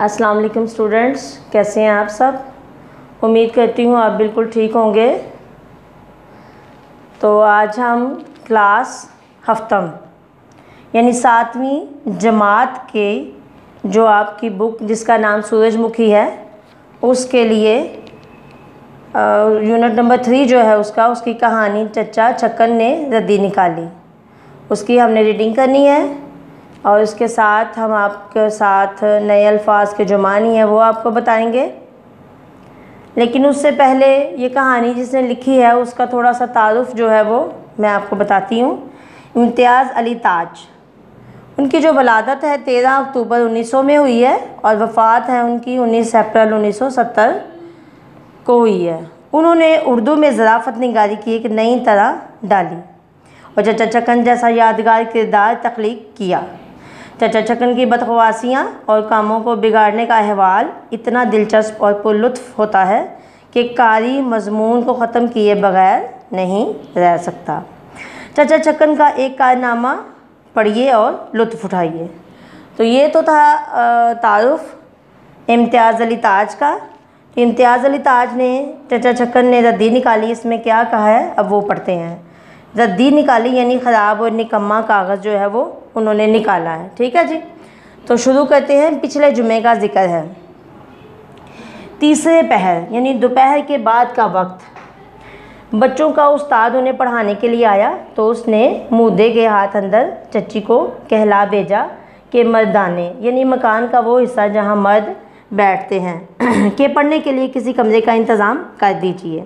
अस्सलाम वालेकुम स्टूडेंट्स, कैसे हैं आप सब। उम्मीद करती हूँ आप बिल्कुल ठीक होंगे। तो आज हम क्लास हफ्तम यानी 7वीं जमात के जो आपकी बुक जिसका नाम सूरजमुखी है उसके लिए यूनिट नंबर 3 जो है उसकी कहानी चचा छक्कन ने रद्दी निकाली, उसकी हमने रीडिंग करनी है और इसके साथ हम आपके साथ नए अल्फाज के जो मानी है वो आपको बताएंगे। लेकिन उससे पहले ये कहानी जिसने लिखी है उसका थोड़ा सा तारुफ जो है वो मैं आपको बताती हूँ। इम्तियाज़ अली ताज, उनकी जो वलादत है 13 अक्टूबर 1900 में हुई है और वफ़ात है उनकी 19 अप्रैल 1970 को हुई है। उन्होंने उर्दू में ज़राफ़त निगारी की एक नई तरह डाली और चचा छक्कन जैसा यादगार किरदार तख्लीक किया। चचा छक्कन की बदख्वासियाँ और कामों को बिगाड़ने का अहवाल इतना दिलचस्प और पुरलुत्फ़ होता है कि कारी मज़मून को ख़त्म किए बग़ैर नहीं रह सकता। चचा छक्कन का एक कारनामा पढ़िए और लुत्फ़ उठाइए। तो ये तो था तारुफ इम्तियाज़ अली ताज का। इम्तियाज़ अली ताज ने चचा छक्कन ने रद्दी निकाली, इसमें क्या कहा है अब वो पढ़ते हैं। रद्दी निकाली यानी ख़राब और निकम्मा कागज़ जो है वो उन्होंने निकाला है। ठीक है जी, तो शुरू करते हैं। पिछले जुमे का ज़िक्र है। तीसरे पहर यानी दोपहर के बाद का वक्त बच्चों का उस्ताद उन्हें पढ़ाने के लिए आया तो उसने मुद्दे के हाथ अंदर चच्ची को कहला भेजा कि मर्दाने यानी मकान का वो हिस्सा जहाँ मर्द बैठते हैं कि पढ़ने के लिए किसी कमरे का इंतज़ाम कर दीजिए।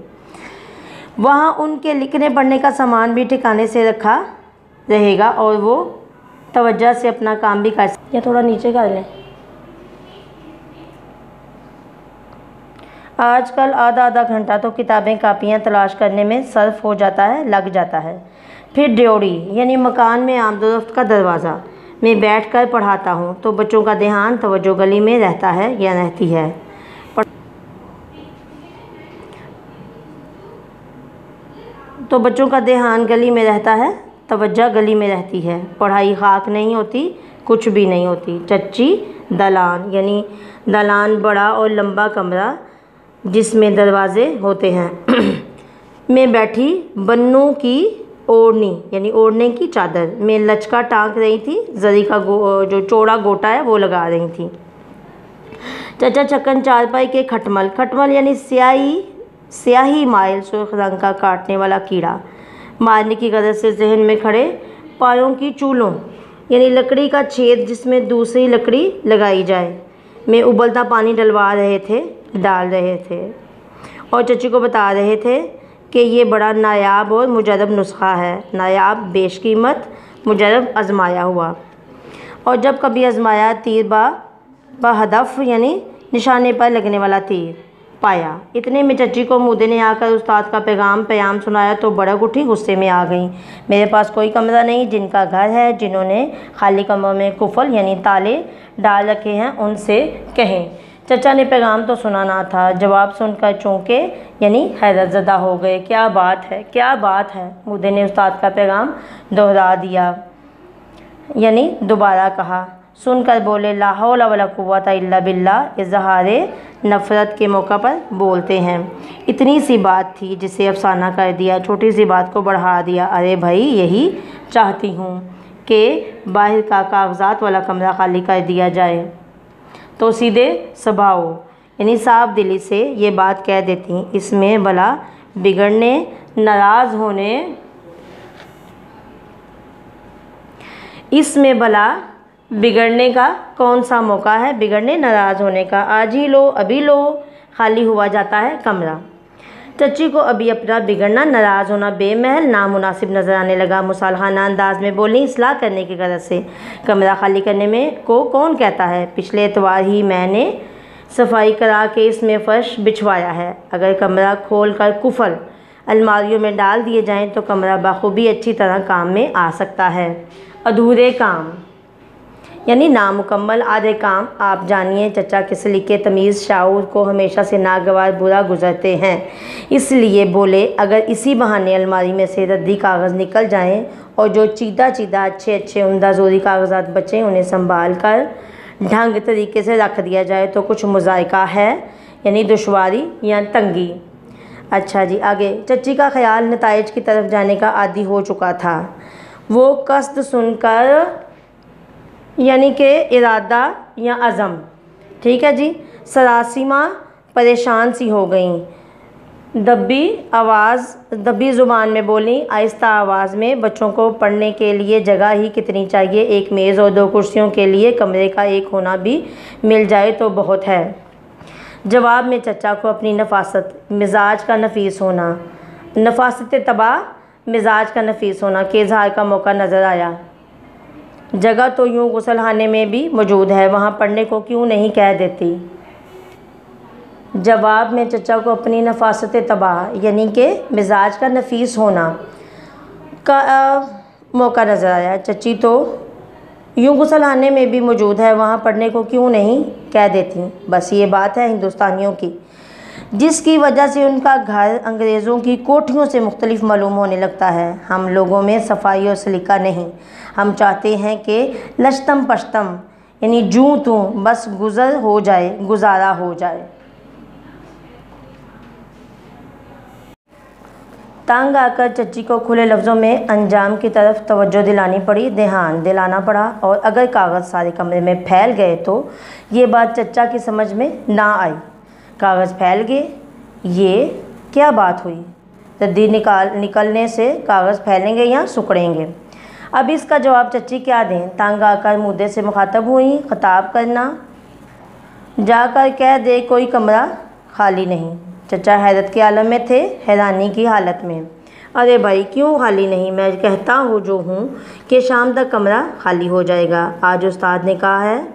वहाँ उनके लिखने पढ़ने का सामान भी ठिकाने से रखा रहेगा और वो तवज्जो से अपना काम भी कर सकते। या थोड़ा नीचे कर लें। आजकल आधा घंटा तो किताबें कापियाँ तलाश करने में सर्फ हो जाता है, लग जाता है। फिर ड्योड़ी यानी मकान में आमदोरफ्त का दरवाज़ा में बैठकर पढ़ाता हूँ तो बच्चों का ध्यान तवज्जो गली में रहता है या रहती है। तो बच्चों का ध्यान गली में रहता है, तवज्जो गली में रहती है। पढ़ाई खाक नहीं होती, कुछ भी नहीं होती। चच्ची दलान यानी दलान बड़ा और लंबा कमरा जिसमें दरवाज़े होते हैं में बैठी बन्नू की ओढ़नी यानी ओढ़ने की चादर में लचका टाँक रही थी। जरी का जो चौड़ा गोटा है वो लगा रही थी। चचा छक्कन चारपाई के खटमल यानी स्याही माइल सुर्ख रंग का काटने वाला कीड़ा मारने की गरज से जहन में खड़े पायों की चूलों यानी लकड़ी का छेद जिसमें दूसरी लकड़ी लगाई जाए में उबलता पानी डाल रहे थे और चच्ची को बता रहे थे कि ये बड़ा नायाब और मुजरब नुस्खा है। नायाब बेशकीमत, मुजरब आजमाया हुआ। और जब कभी आजमाया तीर बहदफ यानी निशाने पर लगने वाला तीर पाया। इतने में चच्ची को मुद्दे ने आकर उस्ताद का प्याम सुनाया तो बड़क उठी, गुस्से में आ गई। मेरे पास कोई कमरा नहीं, जिनका घर है, जिन्होंने खाली कमरों में कुफल यानी ताले डाल रखे हैं उनसे कहें। चचा ने पैगाम तो सुना ना था, जवाब सुनकर चौंके यानी हैरतज़दा हो गए। क्या बात है, क्या बात है। मुद्दे ने उस्ताद का पैगाम दोहरा दिया यानी दोबारा कहा। सुनकर बोले ला हौला वला कुव्वता इल्ला बिल्लाह, इज़हारे नफ़रत के मौका पर बोलते हैं। इतनी सी बात थी जिसे अफसाना कर दिया, छोटी सी बात को बढ़ा दिया। अरे भाई यही चाहती हूँ कि बाहर का कागज़ात वाला कमरा खाली कर दिया जाए। तो सीधे स्वभाव यानी साफ दिली से ये बात कह देती, इसमें भला बिगड़ने नाराज़ होने इसमें भला बिगड़ने का कौन सा मौका है, बिगड़ने नाराज़ होने का। आज ही लो, अभी लो, खाली हुआ जाता है कमरा। चच्ची को अभी अपना बिगड़ना, नाराज़ होना बेमहल नामुनासिब नज़र आने लगा। मुसालहाना अंदाज में बोली, इस्लाह करने की गरज से कमरा खाली करने में को कौन कहता है। पिछले एतवार ही मैंने सफाई करा के इसमें फ़र्श बिछवाया है। अगर कमरा खोल कर कुफल अलमारियों में डाल दिए जाएँ तो कमरा बखूबी अच्छी तरह काम में आ सकता है। अधूरे काम यानी नामुकम्मल आधे काम। आप जानिए चचा किस सलीके तमीज़ शाऊर को हमेशा से नागवार बुरा गुजरते हैं, इसलिए बोले अगर इसी बहाने अलमारी में से रद्दी कागज़ निकल जाएं और जो चीदा अच्छे उम्दा ज़ोरी कागज़ात बचें उन्हें संभाल कर ढंग तरीके से रख दिया जाए तो कुछ मुज़ायका है, यानी दुश्वारी या तंगी। अच्छा जी, आगे। चच्ची का ख्याल नताइज की तरफ जाने का आदी हो चुका था। वो कस्द सुनकर, यानी कि इरादा या अज़म, ठीक है जी, सरासीमा परेशान सी हो गई। दबी ज़ुबान में बोली, आहिस्ता आवाज़ में, बच्चों को पढ़ने के लिए जगह ही कितनी चाहिए, एक मेज़ और 2 कुर्सियों के लिए कमरे का एक होना भी मिल जाए तो बहुत है। जवाब में चचा को अपनी नफासत मिजाज का नफीस होना, नफासत तबाह मिजाज का नफीस होना के इज़हार का मौका नज़र आया। जगह तो यूँ गुसलखाने में भी मौजूद है, वहाँ पढ़ने को क्यों नहीं कह देती। जवाब में चचा को अपनी नफासत तबाह, यानी कि मिजाज का नफीस होना का मौका नज़र आया। चच्ची तो यूँ गुसलखाने में भी मौजूद है, वहाँ पढ़ने को क्यों नहीं कह देती। बस ये बात है हिंदुस्तानियों की, जिसकी वजह से उनका घर अंग्रेज़ों की कोठियों से मुख्तलिफ मालूम होने लगता है। हम लोगों में सफाई और सलीका नहीं, हम चाहते हैं कि लश्तम पश्तम, यानी जूँ तूँ, बस गुजारा हो जाए। तंग आकर चच्ची को खुले लफ्ज़ों में अंजाम की तरफ तवज्जो दिलानी पड़ी, ध्यान दिलाना पड़ा, और अगर कागज़ सारे कमरे में फैल गए तो ये बात चच्चा की समझ में ना आई। कागज़ फैल गए, ये क्या बात हुई? रद्दी निकलने से कागज़ फैलेंगे या सुकड़ेंगे? अब इसका जवाब चच्ची क्या दें? तंग आकर मुद्दे से मुखातब हुई, खिताब करना, जाकर कह दे कोई कमरा खाली नहीं। चचा हैरत के आलम में थे, हैरानी की हालत में। अरे भाई, क्यों खाली नहीं? मैं कहता हूँ जो हूँ कि शाम तक कमरा खाली हो जाएगा। आज उस्ताद ने कहा है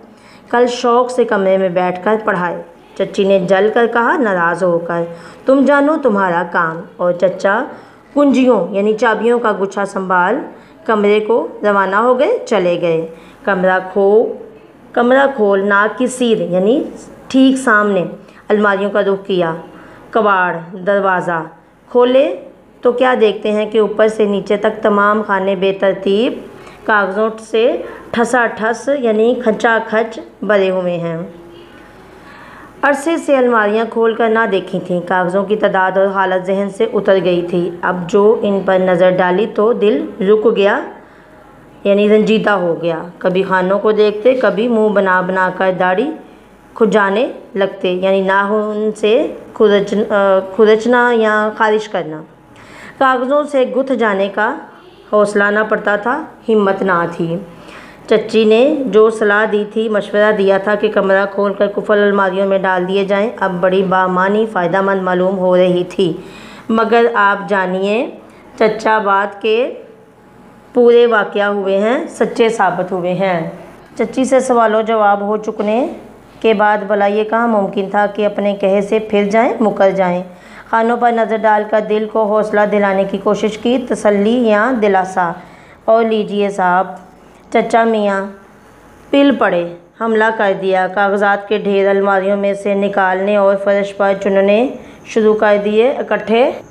कल शौक़ से कमरे में बैठकर पढ़ाए। चच्ची ने जल कर कहा, नाराज़ होकर, तुम जानो तुम्हारा काम। और चचा कुंजियों यानी चाबियों का गुच्छा संभाल कमरे को रवाना हो गए, चले गए। कमरा खोल नाक की सीध यानी ठीक सामने अलमारियों का रुख किया। कबाड़ दरवाज़ा खोले तो क्या देखते हैं कि ऊपर से नीचे तक तमाम खाने बेतरतीब कागज़ों से ठसाठस यानी खचाखच भरे हुए हैं। अरसे से अलमारियां खोल कर ना देखी थीं, कागज़ों की तादाद और हालत जहन से उतर गई थी। अब जो इन पर नज़र डाली तो दिल रुक गया, यानी रंजीदा हो गया। कभी खानों को देखते, कभी मुंह बना कर दाढ़ी खुजाने लगते, यानी नाखून से खुरचना या खारिश करना। कागज़ों से गुथ जाने का हौसला ना पड़ता था, हिम्मत ना थी। चच्ची ने जो सलाह दी थी, मशवरा दिया था कि कमरा खोलकर कुफल अलमारियों में डाल दिए जाएं, अब बड़ी बामानी फ़ायदेमंद मालूम हो रही थी। मगर आप जानिए, चच्चा बात के पूरे वाक़या हुए हैं, सच्चे साबित हुए हैं। चच्ची से सवालों जवाब हो चुकने के बाद भला ये कहाँ मुमकिन था कि अपने कहे से फिर जाएं, मुकर जाएं। खानों पर नज़र डालकर दिल को हौसला दिलाने की कोशिश की, तसल्ली या दिलासा। और लीजिए साहब, चचा मियाँ पिल पड़े, हमला कर दिया। कागज़ात के ढेर अलमारियों में से निकालने और फर्श पर चुनने शुरू कर दिए, इकट्ठे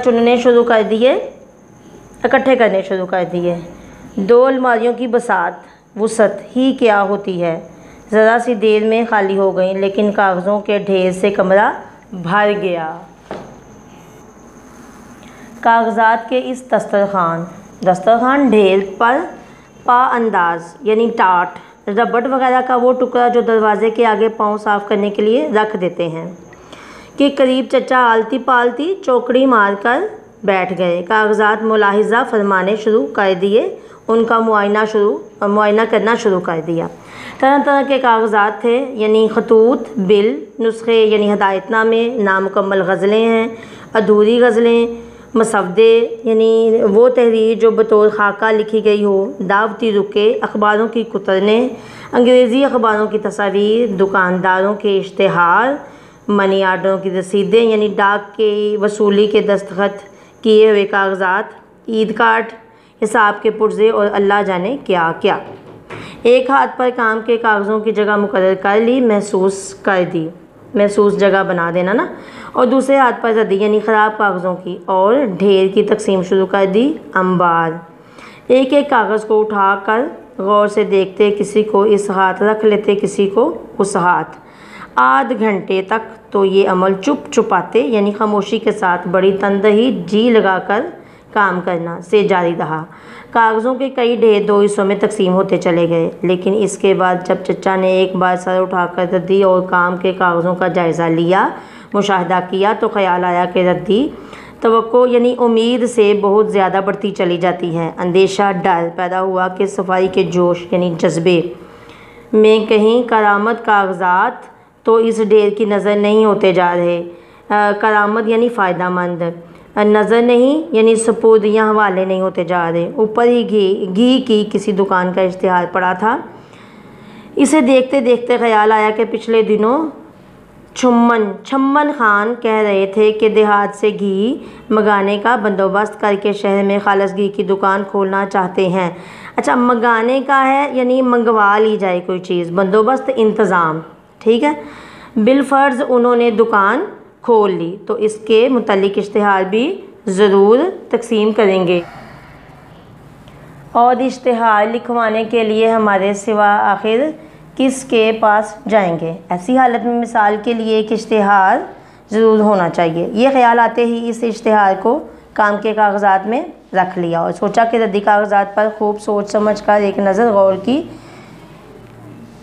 करने शुरू कर दिए। 2 अलमारियों की वुसअत ही क्या होती है, ज़रा सी देर में खाली हो गई, लेकिन कागज़ों के ढेर से कमरा भर गया। कागज़ात के इस दस्तरखान ढेर पर पाअंदाज यानी टाट, रबड़ वगैरह का वो टुकड़ा जो दरवाज़े के आगे पाँव साफ़ करने के लिए रख देते हैं, के करीब चचा आलती पालती चौकड़ी मारकर बैठ गए। कागज़ात मुलाहिज़ा फरमाने शुरू कर दिए, उनका मुआयना करना शुरू कर दिया। तरह तरह के कागज़ात थे, यानी खतूत, बिल, नुस्खे यानी हदायतनामे, नामुकम्मल गज़लें हैं, अधूरी गज़लें, मसवदे यानी वो तहरीर जो बतौर खाका लिखी गई हो, दावती रुके, अखबारों की कुतरनें, अंग्रेज़ी अखबारों की तस्वीर, दुकानदारों के इश्तिहार, मनी आर्डरों की रसीदें यानी डाक के वसूली के दस्तखत किए हुए कागज़ात, ईद कार्ड, हिसाब के पुर्ज़े और अल्लाह जाने क्या क्या। एक हाथ पर काम के कागज़ों की जगह मुकर्रर कर ली, महसूस जगह बना देना ना, और दूसरे हाथ पर रद्दी यानी ख़राब कागज़ों की और ढेर की तकसीम शुरू कर दी। अंबार, एक एक कागज़ को उठाकर गौर से देखते, किसी को इस हाथ रख लेते, किसी को उस हाथ। आध घंटे तक तो ये अमल चुप चुपाते यानी खामोशी के साथ बड़ी तनदही जी लगाकर काम करना से जारी रहा। कागज़ों के कई ढेर 2 हिस्सों में तकसीम होते चले गए, लेकिन इसके बाद जब चचा ने एक बार सर उठाकर रद्दी और काम के कागज़ों का जायज़ा लिया, मुशाहिदा किया, तो ख़याल आया कि रद्दी तवक्को यानी उम्मीद से बहुत ज़्यादा बढ़ती चली जाती है। अंदेशा, डर पैदा हुआ कि सफाई के जोश यानी जज्बे में कहीं करामत कागज़ात तो इस ढेर की नज़र नहीं होते जा रहे। करामत यानी फ़ायदा मंद नज़र नहीं यानी सपुर्दियाँ हवाले नहीं होते जा रहे। ऊपर ही घी की किसी दुकान का इश्तिहार पड़ा था। इसे देखते देखते ख़याल आया कि पिछले दिनों छम्मन खान कह रहे थे कि देहात से घी मंगाने का बंदोबस्त करके शहर में खालिस घी की दुकान खोलना चाहते हैं। अच्छा, मंगाने का है यानी मंगवा ली जाए कोई चीज़, बंदोबस्त इंतज़ाम, ठीक है। बिलफ़र्ज़ उन्होंने दुकान खोल ली तो इसके मुतालिक इश्तिहार भी ज़रूर तकसीम करेंगे, और इश्तिहार लिखवाने के लिए हमारे सिवा आखिर किसके पास जाएंगे। ऐसी हालत में मिसाल के लिए एक इश्तिहार ज़रूर होना चाहिए। ये ख्याल आते ही इस इश्तिहार को काम के कागज़ात में रख लिया और सोचा कि रद्दी कागज़ात पर खूब सोच समझ कर एक नज़र गौर की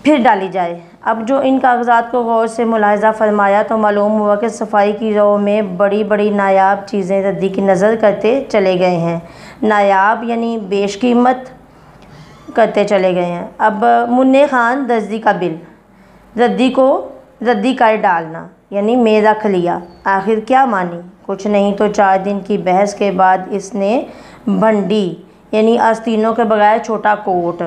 फिर डाली जाए। अब जो इन कागज़ात को गौर से मुलाहिज़ा फरमाया तो मालूम हुआ कि सफाई की राह में बड़ी बड़ी नायाब चीज़ें रद्दी की नज़र करते चले गए हैं। नायाब यानी बेशकीमत करते चले गए हैं। अब मुन्ने खान दर्जी का बिल रद्दी कर डालना यानी मैं रख लिया। आखिर क्या मानी, कुछ नहीं तो 4 दिन की बहस के बाद इसने भंडी यानी आस्तीनों के बगैर छोटा कोट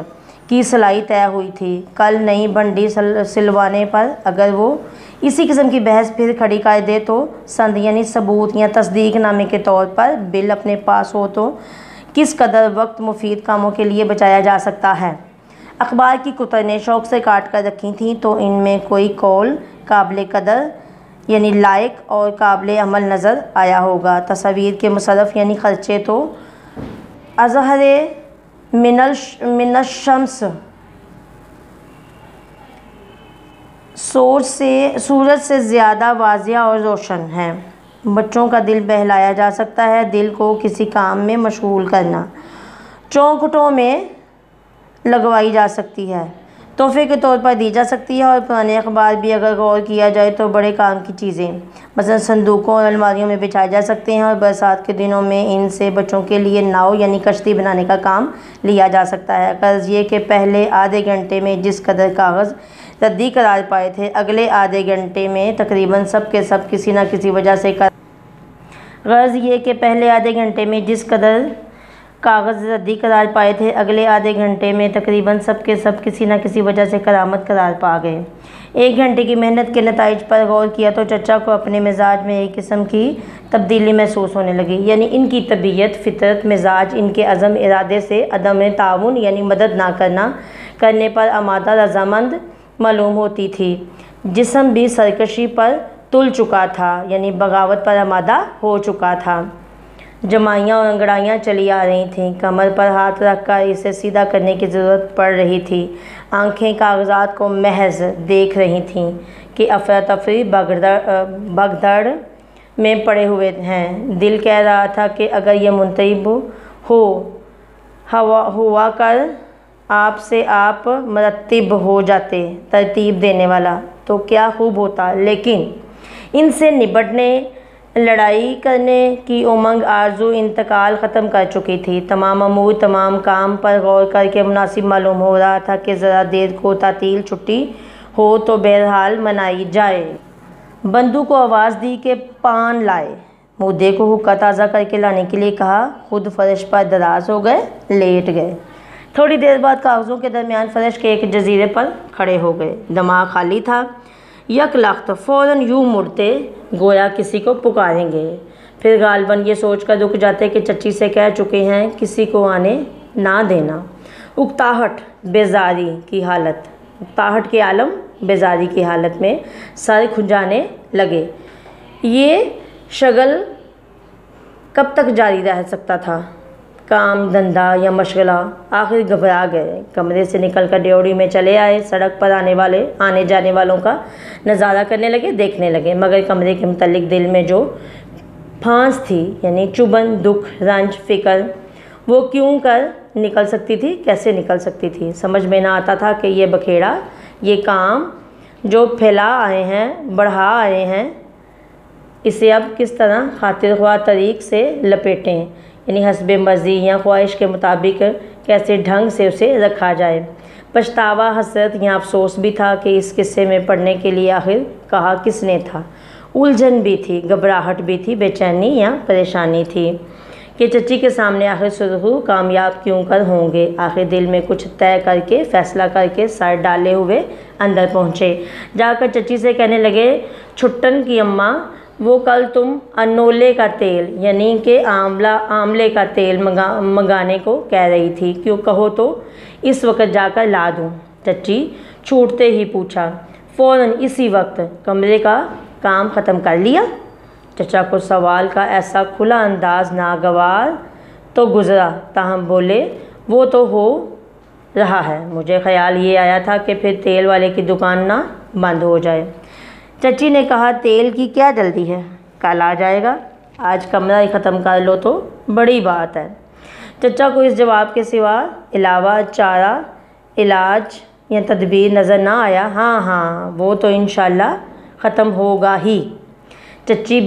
की सिलाई तय हुई थी। कल नई भंडी सिलवाने पर अगर वो इसी किस्म की बहस फिर खड़ी कर दे तो संद यानी सबूत या तस्दीक नामे के तौर पर बिल अपने पास हो तो किस कदर वक्त मुफीद कामों के लिए बचाया जा सकता है। अखबार की कुतरने शौक़ से काट कर रखी थी तो इनमें कोई कौल काबिल कदर यानी लायक और काबिल अमल नज़र आया होगा। तस्वीर के मुसरफ़ यानी ख़र्चे तो अज़हरे मिनशम्स सूरज से ज़्यादा वाज़िया और रोशन है। बच्चों का दिल बहलाया जा सकता है, दिल को किसी काम में मशगूल करना चौखटों में लगवाई जा सकती है, तोहफे के तौर पर दी जा सकती है, और पुराने अखबार भी अगर गौर किया जाए तो बड़े काम की चीज़ें मसलन संदूकों और अलमारियों में बिछाए जा सकते हैं, और बरसात के दिनों में इनसे बच्चों के लिए नाव यानी कश्ती बनाने का काम लिया जा सकता है। कर्ज़ ये कि पहले आधे घंटे में जिस कदर कागज़ रद्दी करार पाए थे, अगले आधे घंटे में तकरीबन सब के सब किसी न किसी वजह से गर्ज़ ये कि पहले आधे घंटे में जिस कदर कागज़ रद्दी करार पाए थे, अगले आधे घंटे में तकरीबन सब के सब किसी न किसी वजह से करामत करार पा गए। 1 घंटे की मेहनत के नताइज पर गौर किया तो चचा को अपने मिजाज में एक किस्म की तब्दीली महसूस होने लगी, यानी इनकी तबीयत, फितरत, मिजाज इनके अज़म इरादे से अदम ताउन यानी मदद ना करने पर आमादा रजामंद मालूम होती थी। जिस्म भी सरकशी पर तुल चुका था यानी बगावत पर आमादा हो चुका था। जमाइयाँ और अंगड़ाइयाँ चली आ रही थीं, कमर पर हाथ रखकर इसे सीधा करने की ज़रूरत पड़ रही थी। आंखें कागज़ात को महज देख रही थीं कि अफरा तफरी भगदड़ में पड़े हुए हैं। दिल कह रहा था कि अगर यह मुंतब हुआ कर आप से आप मरतब हो जाते, तरतीब देने वाला, तो क्या खूब होता। लेकिन इनसे निपटने, लड़ाई करने की उमंग आरज़ू इंतकाल ख़त्म कर चुकी थी। तमाम अमूर, तमाम काम पर गौर करके मुनासिब मालूम हो रहा था कि ज़रा देर को तातील छुट्टी हो तो बहरहाल मनाई जाए। बंदू को आवाज़ दी कि पान लाए। मुद्दे को हुक्का ताज़ा करके लाने के लिए कहा। खुद फर्श पर दराज हो गए, लेट गए। थोड़ी देर बाद कागज़ों के दरमियान फर्श के एक जजीरे पर खड़े हो गए। दिमाग खाली था। यक लख्त फ़ौरन यूँ मुड़ते गोया किसी को पुकारेंगे, फिर गालबन ये सोच कर रुक जाते कि चच्ची से कह चुके हैं किसी को आने ना देना। उकताहट बेजारी की हालत, उकताहट के आलम बेजारी की हालत में सर खुजाने लगे। ये शगल कब तक जारी रह सकता था? काम धंधा या मशगला। आखिर घबरा गए, कमरे से निकलकर ड्योढ़ी में चले आए। सड़क पर आने जाने वालों का नज़ारा करने लगे, देखने लगे। मगर कमरे के मुतल्लिक दिल में जो फांस थी, यानी चुभन, दुख, रंज, फ़िक्र, वो क्यों कर निकल सकती थी, कैसे निकल सकती थी। समझ में ना आता था कि ये बखेड़ा, ये काम जो फैला आए हैं, बढ़ा आए हैं, इसे अब किस तरह खातिर ख्वाह तरीक़ से लपेटें, यानी हस्बे मर्ज़ी या ख्वाहिश के मुताबिक कैसे ढंग से उसे रखा जाए। पछतावा, हसरत या अफसोस भी था कि इस किस्से में पढ़ने के लिए आखिर कहा किसने था। उलझन भी थी, घबराहट भी थी, बेचैनी या परेशानी थी कि चच्ची के सामने आखिर सुरखू कामयाब क्यों कर होंगे। आखिर दिल में कुछ तय करके, फैसला करके, सर डाले हुए अंदर पहुँचे। जाकर चच्ची से कहने लगे, छुट्टन की अम्मा, वो कल तुम अनोले का तेल, यानी कि आंवले का तेल मंगाने को कह रही थी, क्यों कहो तो इस वक्त जाकर ला दूँ। चच्ची छूटते ही पूछा, फ़ौरन इसी वक्त कमरे का काम ख़त्म कर लिया। चचा को सवाल का ऐसा खुला अंदाज नागवार तो गुज़रा, ताहम बोले, वो तो हो रहा है। मुझे ख़्याल ये आया था कि फिर तेल वाले की दुकान ना बंद हो जाए। चच्ची ने कहा, तेल की क्या जल्दी है, कल आ जाएगा, आज कमरा ही ख़त्म कर लो तो बड़ी बात है। चचा को इस जवाब के सिवा अलावा चारा, इलाज या तदबीर नज़र ना आया। हाँ, वो तो इंशाल्लाह ख़त्म होगा ही। चच्ची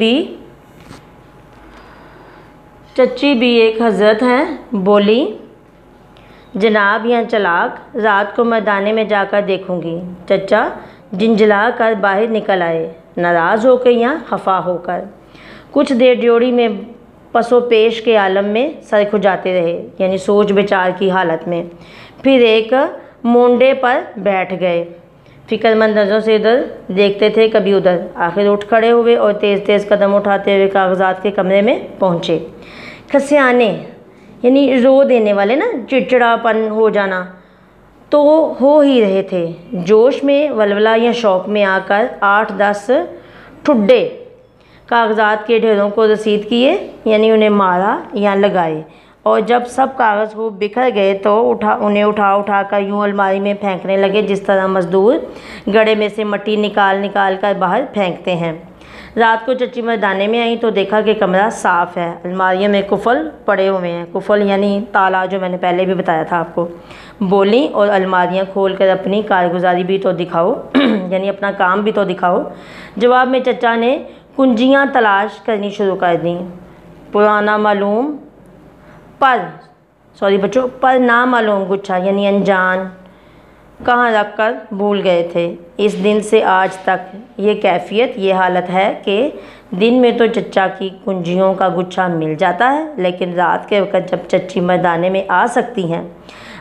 भी एक हज़रत हैं, बोली, जनाब या चलाक, रात को मैदाने में जाकर देखूंगी। चचा झिंझला कर बाहर निकल आए, नाराज़ होकर या खफा होकर। कुछ देर ड्योढ़ी में पसो पेश के आलम में सर खुजाते रहे, यानी सोच विचार की हालत में। फिर एक मोंडे पर बैठ गए, फ़िक्रमंद नज़रों से इधर देखते थे, कभी उधर। आखिर उठ खड़े हुए और तेज़ तेज़ कदम उठाते हुए कागजात के कमरे में पहुँचे। खसियाने, यानी रो देने वाले ना, चिड़चिड़ापन हो जाना तो हो ही रहे थे। जोश में, वलवला या शौक़ में आकर 8-10 ठुड्डे कागजात के ढेरों को रसीद किए, यानी उन्हें मारा या लगाए। और जब सब कागज़ वो बिखर गए तो उन्हें उठा कर यूँ अलमारी में फेंकने लगे, जिस तरह मज़दूर गड्ढे में से मिट्टी निकाल कर बाहर फेंकते हैं। रात को चच्ची मैदाने में आई तो देखा कि कमरा साफ़ है, अलमारियों में कुफल पड़े हुए हैं। कुफल यानी ताला, जो मैंने पहले भी बताया था आपको। बोली, और अलमारियां खोलकर अपनी कारगुजारी भी तो दिखाओ, यानी अपना काम भी तो दिखाओ। जवाब में चचा ने कुंजियां तलाश करनी शुरू कर दी। पुराना मालूम पर नामालूम गुच्छा, यानी अनजान, कहाँ रख कर भूल गए थे। इस दिन से आज तक ये कैफियत, ये हालत है कि दिन में तो चच्चा की कुंजियों का गुच्छा मिल जाता है, लेकिन रात के वक्त जब चच्ची मैदाने में आ सकती हैं,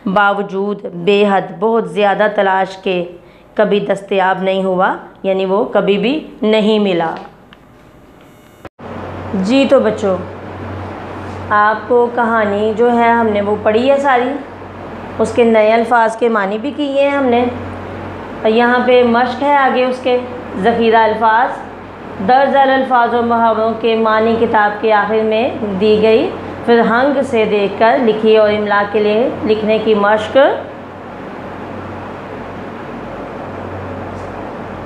बावजूद बेहद बहुत ज़्यादा तलाश के कभी दस्तयाब नहीं हुआ, यानी वो कभी भी नहीं मिला। जी तो बच्चों, आपको कहानी जो है हमने वो पढ़ी है सारी, उसके नए अल्फाज के मानी भी किए हैं हमने। और यहाँ पे मश्क है आगे उसके, ज़ख़ीरा अल्फाज, दर्ज अल्फाज और मुहावरों के मानी किताब के आखिर में दी गई। फिर हंग से देखकर लिखिए और इमला के लिए लिखने की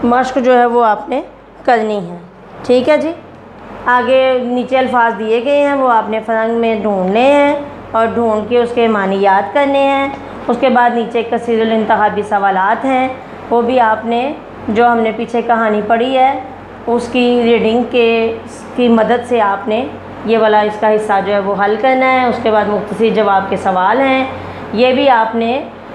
मश्क जो है वो आपने करनी है। ठीक है जी। आगे नीचे अल्फाज दिए गए हैं, वो आपने फ़रंग में ढूंढने हैं और ढूंढ के उसके मानी याद करने हैं। उसके बाद नीचे कसीरुल इंतखाबी सवालात हैं, वो भी आपने, जो हमने पीछे कहानी पढ़ी है उसकी रीडिंग की मदद से आपने ये वाला इसका हिस्सा जो है वो हल करना है। उसके बाद मुख्तसर जवाब के सवाल हैं, ये भी आपने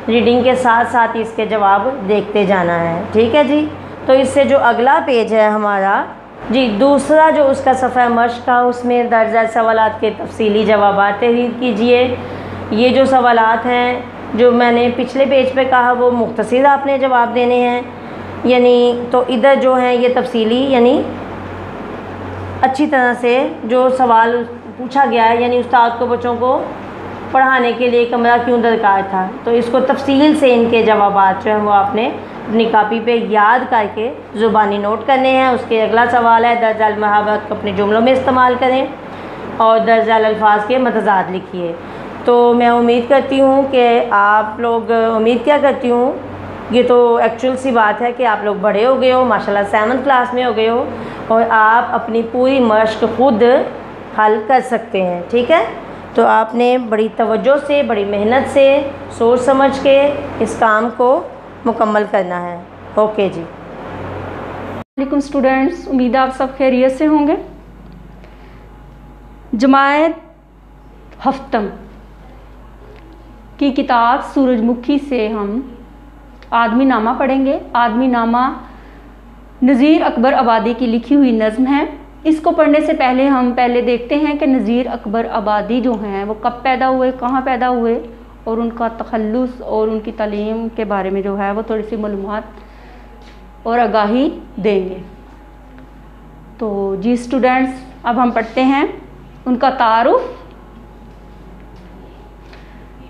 रीडिंग के साथ साथ ही इसके जवाब देखते जाना है। ठीक है जी। तो इससे जो अगला पेज है हमारा जी, दूसरा जो उसका सफ़ा मश्क था, उसमें दर्ज सवालात के तफसीली जवाब तहरीर कीजिए। ये जो सवालात हैं जो मैंने पिछले पेज पे कहा वो मुख्तसर आपने जवाब देने हैं, यानी तो इधर जो है ये तफसीली, यानी अच्छी तरह से जो सवाल पूछा गया है, यानी उस्ताद को बच्चों को पढ़ाने के लिए कमरा क्यों दरकार था, तो इसको तफसील से इनके जवाबात जो हैं वो आपने अपनी कापी पे याद करके ज़ुबानी नोट करने हैं। उसके अगला सवाल है, दर्ज मुहावरत को अपने जुमलों में इस्तेमाल करें और दर्ज अल्फाज के मतज़ाद लिखिए। तो मैं उम्मीद करती हूँ कि आप लोग, उम्मीद क्या करती हूँ, ये तो एक्चुअल सी बात है कि आप लोग बड़े हो गए हो, माशाल्लाह 7th क्लास में हो गए हो और आप अपनी पूरी मश्क खुद हल कर सकते हैं। ठीक है, तो आपने बड़ी तवज्जो से, बड़ी मेहनत से, सोच समझ के इस काम को मुकम्मल करना है। ओके जी। वालेकुम स्टूडेंट्स, उम्मीद है आप सब खैरियत से होंगे। जमायत हफ्तम की किताब सूरजमुखी से हम आदमी नामा पढ़ेंगे। आदमी नामा नज़ीर अकबर आबादी की लिखी हुई नज़्म है। इसको पढ़ने से पहले हम देखते हैं कि नज़ीर अकबर आबादी जो हैं वो कब पैदा हुए, कहाँ पैदा हुए और उनका तखल्लुस और उनकी तालीम के बारे में जो है वो थोड़ी सी मालूमात और आगाही देंगे। तो जी स्टूडेंट्स, अब हम पढ़ते हैं उनका तारुफ।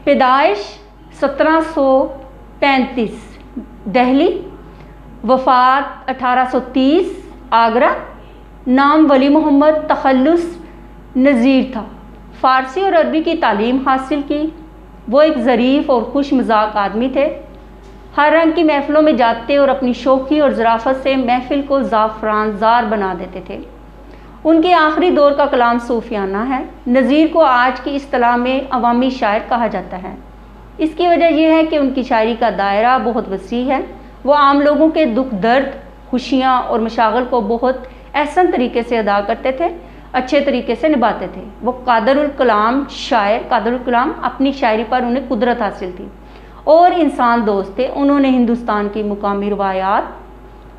पैदाइश 1735 दिल्ली, वफ़ात 1830 आगरा। नाम वली मोहम्मद, तखल्लुस नज़ीर था। फ़ारसी और अरबी की तालीम हासिल की। वो एक ज़रीफ़ और खुश मज़ाक आदमी थे। हर रंग की महफ़िलों में जाते और अपनी शौक़ी और ज़राफ़त से महफ़िल को ज़ाफ़रान ज़ार बना देते थे। उनके आखिरी दौर का कलाम सूफियाना है। नज़ीर को आज की इस्तिलाह में अवामी शायर कहा जाता है। इसकी वजह यह है कि उनकी शायरी का दायरा बहुत वसी है। वो आम लोगों के दुख दर्द, खुशियाँ और मशागल को बहुत एहसन तरीके से अदा करते थे, अच्छे तरीके से निभाते थे। वो कादरुल कलाम शायर, कादरुल कलाम, अपनी शायरी पर उन्हें कुदरत हासिल थी और इंसान दोस्त थे। उन्होंने हिंदुस्तान की मुकामी रवायात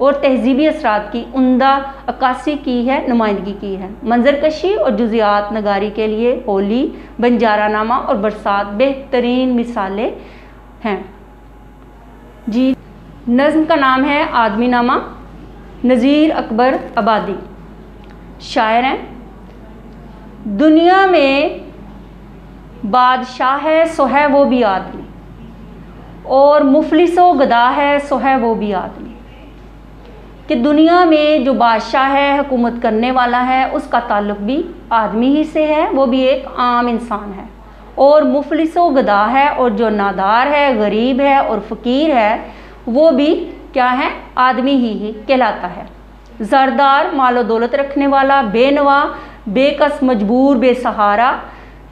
और तहजीबी असरात की उम्दा अक्कासी की है, नुमाइंदगी की है। मंजरकशी और जुज़ियात नगारी के लिए होली, बंजारानामा और बरसात बेहतरीन मिसालें हैं। जी, नज़्म का नाम है आदमी नामा। नज़ीर अकबर आबादी शायर हैं। दुनिया में बादशाह है सो है वो भी आदमी, और मुफलिसो गदा है सो है वो भी आदमी। कि दुनिया में जो बादशाह है, हुकूमत करने वाला है, उसका ताल्लुक़ भी आदमी ही से है, वो भी एक आम इंसान है। और मुफलिसो गदा है, और जो नादार है, गरीब है और फ़कीर है, वो भी क्या है, आदमी ही कहलाता है। ज़रदार, मालो दौलत रखने वाला, बेनवा, बेकस, मजबूर, बेसहारा,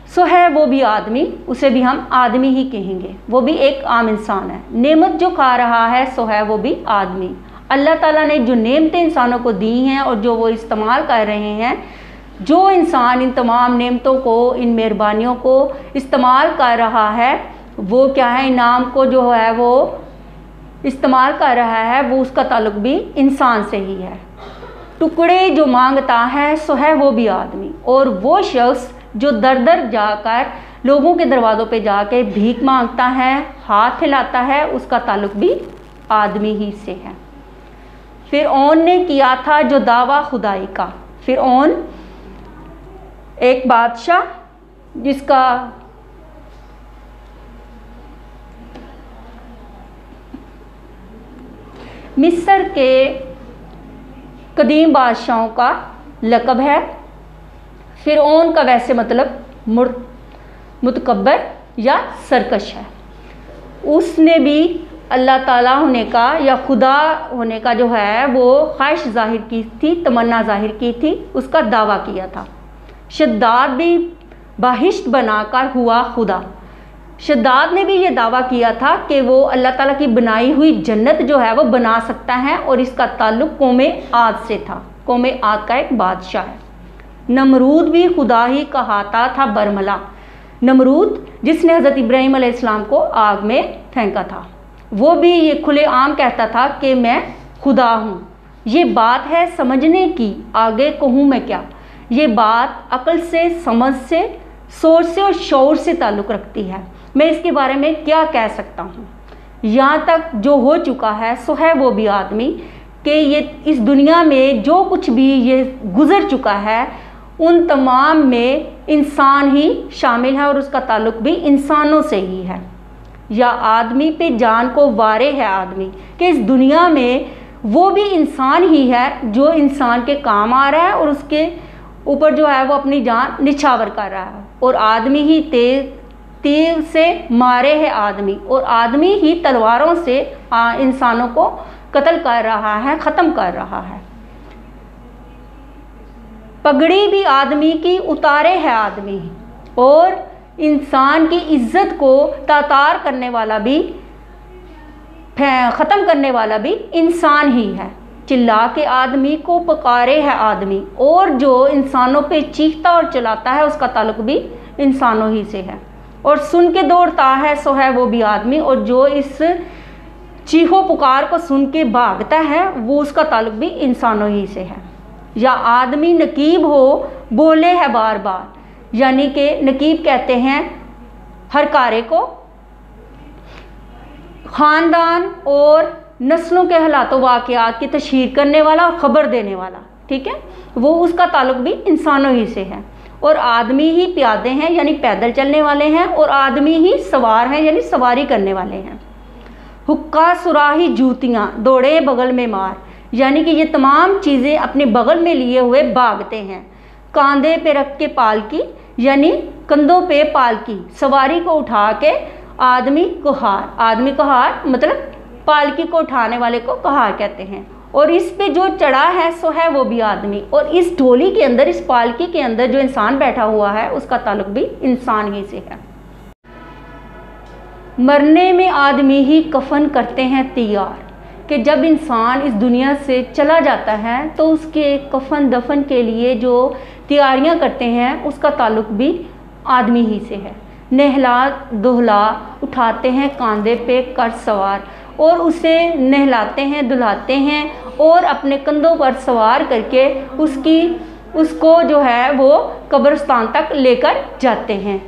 सो है वो भी आदमी, उसे भी हम आदमी ही कहेंगे, वो भी एक आम इंसान है। नेमत जो खा रहा है सो है वो भी आदमी। अल्लाह ताला ने जो नेमतें इंसानों को दी हैं और जो वो इस्तेमाल कर रहे हैं, जो इंसान इन तमाम नेमतों को, इन मेहरबानियों को इस्तेमाल कर रहा है, वो क्या है, इनाम को जो है वो इस्तेमाल कर रहा है, वो उसका ताल्लुक़ भी इंसान से ही है। टुकड़े जो मांगता है सो है वो भी आदमी, और वो शख्स जो दर दर जाकर लोगों के दरवाज़ों पे जाके भीख मांगता है, हाथ हिलाता है, उसका ताल्लुक़ भी आदमी ही से है। फ़िरऔन ने किया था जो दावा खुदाई का। फ़िरऔन एक बादशाह जिसका मिस्र के कदीम बादशाहों का लक़ब है। फ़िरऔन का वैसे मतलब मुतकब्बर या सरकश है। उसने भी अल्लाह ताला होने का या खुदा होने का जो है वो ख्वाहिश ज़ाहिर की थी, तमन्ना ज़ाहिर की थी, उसका दावा किया था। शद्दाद भी बाहिश्त बनाकर हुआ खुदा। शद्दाद ने भी ये दावा किया था कि वो अल्लाह ताला की बनाई हुई जन्नत जो है वो बना सकता है, और इसका ताल्लुक़ कौम आद से था। कौम आद का एक बादशाह है। नमरूद भी खुदा ही कहाता था बरमला। नमरूद जिसने हज़रत इब्राहीम अलैहिस्सलाम को आग में फेंका था, वो भी ये खुले आम कहता था कि मैं खुदा हूँ। ये बात है समझने की, आगे कहूँ मैं क्या। ये बात अक्ल से, समझ से, सोच से और शऊर से ताल्लुक़ रखती है। मैं इसके बारे में क्या कह सकता हूँ। यहाँ तक जो हो चुका है सो है वो भी आदमी, कि ये इस दुनिया में जो कुछ भी ये गुज़र चुका है उन तमाम में इंसान ही शामिल है, और उसका ताल्लुक़ भी इंसानों से ही है। या आदमी पे जान को वारे है आदमी, कि इस दुनिया में वो भी इंसान ही है जो इंसान के काम आ रहा है और उसके ऊपर जो है वो अपनी जान निछावर कर रहा है। और आदमी ही तेज तीर से मारे है आदमी, और आदमी ही तलवारों से इंसानों को कत्ल कर रहा है, ख़त्म कर रहा है। पगड़ी भी आदमी की उतारे है आदमी, और इंसान की इज्जत को तातार करने वाला भी, ख़त्म करने वाला भी इंसान ही है। चिल्ला के आदमी को पुकारे है आदमी, और जो इंसानों पे चीखता और चिल्लाता है उसका ताल्लुक भी इंसानों ही से है। और सुन के दौड़ता है सो है वो भी आदमी, और जो इस चीखो पुकार को सुन के भागता है वो उसका ताल्लुक भी इंसानों ही से है। या आदमी नकीब हो बोले है बार बार, यानी कि नकीब कहते हैं हर कार्य को, ख़ानदान और नस्लों के हालातों वाक़यात की तशहीर करने वाला और ख़बर देने वाला, ठीक है, वो उसका ताल्लुक भी इंसानों ही से है। और आदमी ही प्यादे हैं यानी पैदल चलने वाले हैं, और आदमी ही सवार हैं यानी सवारी करने वाले हैं। हुक्का सुराही जूतियाँ दौड़े बगल में मार, यानी कि ये तमाम चीज़ें अपने बगल में लिए हुए भागते हैं। कांधे पे रख के पालकी, यानी कंधों पे पालकी, सवारी को उठा के आदमी कुहार, आदमी कुहार मतलब पालकी को उठाने वाले को कुहार कहते हैं। और इस पे जो चढ़ा है सो है वो भी आदमी, और इस ढोली के अंदर, इस पालकी के अंदर जो इंसान बैठा हुआ है उसका ताल्लुक भी इंसान ही से है। मरने में आदमी ही कफन करते हैं तैयार, कि जब इंसान इस दुनिया से चला जाता है तो उसके कफन दफन के लिए जो तैयारियां करते हैं उसका ताल्लुक भी आदमी ही से है। नहला दुहला उठाते हैं कांधे पे कर सवार, और उसे नहलाते हैं दुल्हाते हैं और अपने कंधों पर सवार करके उसको जो है वो कब्रिस्तान तक लेकर जाते हैं।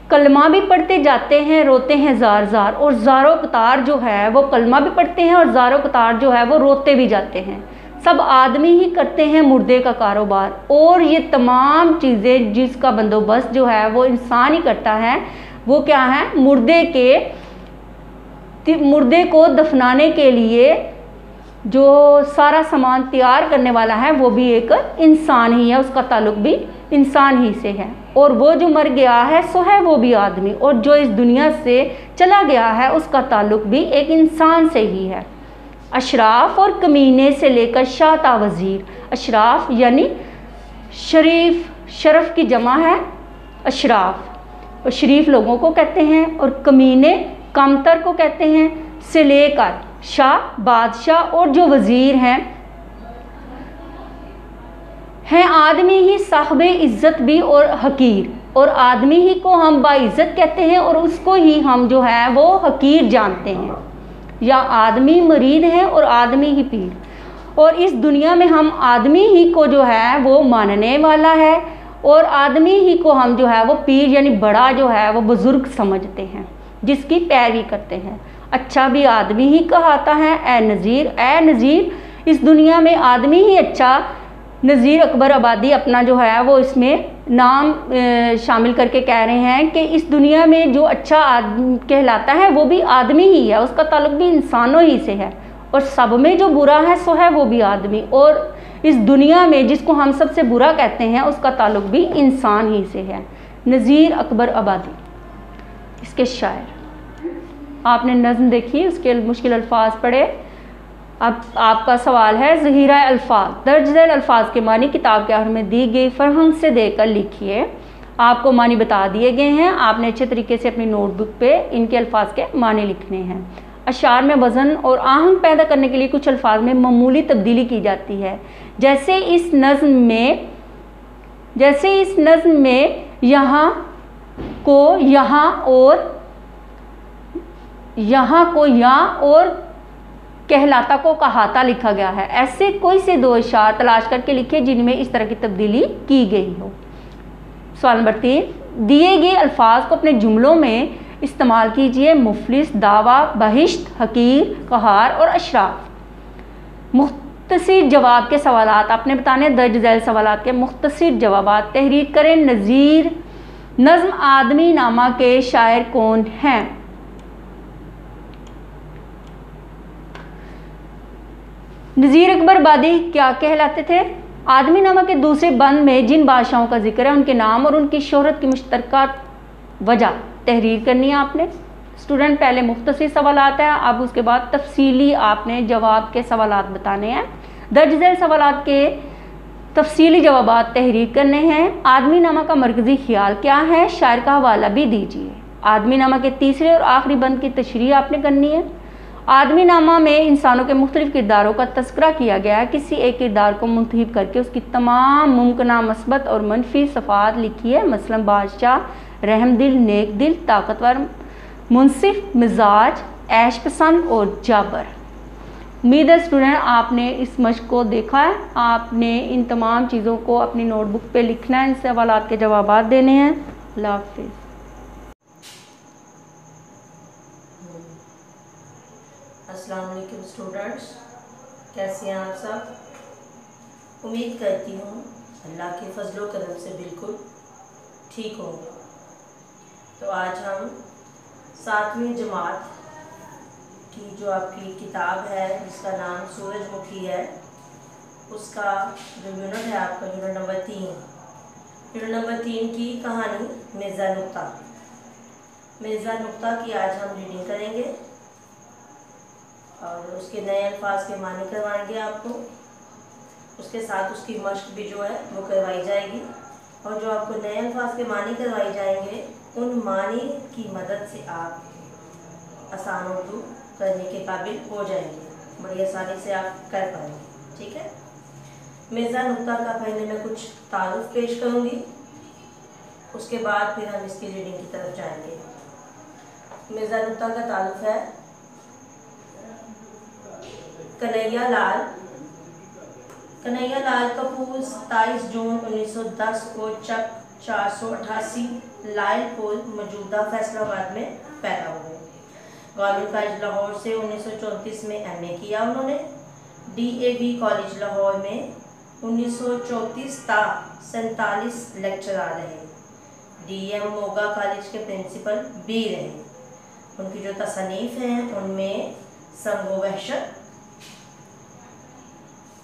कलमा भी पढ़ते जाते हैं, रोते हैं ज़ार ज़ार, और ज़ारों कतार जो है वो कलमा भी पढ़ते हैं और ज़ारों कतार जो है वो रोते भी जाते हैं। सब आदमी ही करते हैं मुर्दे का कारोबार, और ये तमाम चीज़ें जिसका बंदोबस्त जो है वो इंसान ही करता है। वो क्या है, मुर्दे को दफनाने के लिए जो सारा सामान तैयार करने वाला है वो भी एक इंसान ही है, उसका ताल्लुक भी इंसान ही से है। और वो जो मर गया है सो है वो भी आदमी, और जो इस दुनिया से चला गया है उसका ताल्लुक भी एक इंसान से ही है। अशराफ और कमीने से लेकर शाता वज़ीर, अशराफ यानी शरीफ, शरफ की जमा है अशराफ, और शरीफ लोगों को कहते हैं, और कमीने कमतर को कहते हैं, से लेकर शाह बादशाह, और जो वज़ीर हैं आदमी ही साहिब इज़्ज़त भी और हकीर, और आदमी ही को हम बाइज़्ज़त कहते हैं और उसको ही हम जो है वो हकीर जानते हैं। या आदमी मरीद हैं और आदमी ही पीर, और इस दुनिया में हम आदमी ही को जो है वो मानने वाला है, और आदमी ही को हम जो है वो पीर यानी बड़ा जो है वो बुज़ुर्ग समझते हैं, जिसकी पैरवी करते हैं। अच्छा भी आदमी ही कहता है, ए नज़ीर, इस दुनिया में आदमी ही अच्छा। नज़ीर अकबर आबादी अपना जो है वो इसमें नाम शामिल करके कह रहे हैं कि इस दुनिया में जो अच्छा आदमी कहलाता है वो भी आदमी ही है, उसका ताल्लुक भी इंसानों ही से है, और सब में जो बुरा है सो है वो भी आदमी, और इस दुनिया में जिसको हम सबसे बुरा कहते हैं उसका ताल्लुक भी इंसान ही से है। नज़ीर अकबर आबादी, इसके शायर। आपने नज़्म देखी, उसके मुश्किल अल्फाज पढ़े। अब आपका सवाल है ज़हीरा अल्फाज, दर्ज झैल अल्फाज के मानी किताब के आखिर में दी गई फरहंग से देकर लिखिए। आपको मानी बता दिए गए हैं, आपने अच्छे तरीके से अपनी नोटबुक पे इनके अल्फाज के मानी लिखने हैं। अशार में वज़न और आहंग पैदा करने के लिए कुछ अल्फाज में मामूली तब्दीली की जाती है, जैसे इस नज़्म में यहाँ को यहाँ और कहलाता को कहाता लिखा गया है। ऐसे कोई से दो अशार तलाश करके लिखे जिनमें इस तरह की तब्दीली की गई हो। सवाल नंबर 3, दिए गए अल्फाज को अपने जुमलों में इस्तेमाल कीजिए। मुफलिस, दावा, बहिश्त, हकीर, कहार और अशराफ। मुख्तसर जवाब के सवालात आपने बताने, दर्ज झैल सवालात के मुख्तसर जवाबात तहरीर करें। नज़्म आदमी नामा के शायर कौन हैं? नज़ीर अकबर आबादी क्या कहलाते थे? आदमी नामा के दूसरे बंद में जिन बादशाहों का जिक्र है उनके नाम और उनकी शोहरत की मुश्तरका वजह तहरीर करनी है आपने। स्टूडेंट पहले मुख्तसर सवालात है, अब उसके बाद तफसीली आपने जवाब के सवालात बताने हैं। दर्ज झेल सवालात के तफसीली जवाबात तहरीर करने हैं। आदमी नामा का मरकज़ी ख्याल क्या है, शायर का हवाला भी दीजिए। आदमी नामा के तीसरे और आखिरी बंद की तशरीह आपने करनी है। आदमी नामा में इंसानों के मुख्तलिफ किरदारों का तस्करा किया गया है। किसी एक किरदार को मुंतखब करके उसकी तमाम मुमकिना मस्बत और मनफी सफ़ात लिखी है, मसलन बादशाह, रहमदिल, नेक दिल, ताकतवर, मुनसिफ, मिजाज, ऐश पसंद और जाबर। उम्मीद है स्टूडेंट आपने इस मश्क को देखा है। आपने इन तमाम चीज़ों को अपनी नोटबुक पे लिखना है, इन सवालात के जवाब देने हैं। अल्लाह हाफ़िज़। अस्सलाम वालेकुम स्टूडेंट्स, कैसे हैं आप सब? उम्मीद करती हूँ अल्लाह के फजलो करम से बिल्कुल ठीक होंगे। तो आज हम 7वीं जमात की जो आपकी किताब है जिसका नाम सूरजमुखी है, उसका जो यूनिट है आपका यूनिट नंबर 3 की कहानी मिर्ज़ा नुक्ता की आज हम रीडिंग करेंगे और उसके नए अल्फाज के मानी करवाएंगे आपको। उसके साथ उसकी मश्क भी जो है वो करवाई जाएगी और जो आपको नए अल्फाज के मानी करवाई जाएंगे उन मानी की मदद से आप आसान उर्दू करने के काबिल हो जाएंगे, बड़ी आसानी से आप कर पाएंगे। ठीक है, मिर्ज़ा नुक्ता का पहले मैं कुछ तारुफ पेश करूँगी, उसके बाद फिर हम इसकी रीडिंग की तरफ जाएंगे। मिर्ज़ा नुक्ता का तारुफ है कन्हैया लाल कपूर 27 जून 1910 को चक 488 लायलपुर मौजूदा फैसलाबाद में पैदा हुए। गवर्नमेंट कॉलेज लाहौर से 1934 में MA किया उन्होंने। DAV कॉलेज लाहौर में 1934 ता 47 लेक्चरार रहे। DM मोगा कॉलेज के प्रिंसिपल भी रहे। उनकी जो तसनीफ़ हैं उनमें संगो वहशत,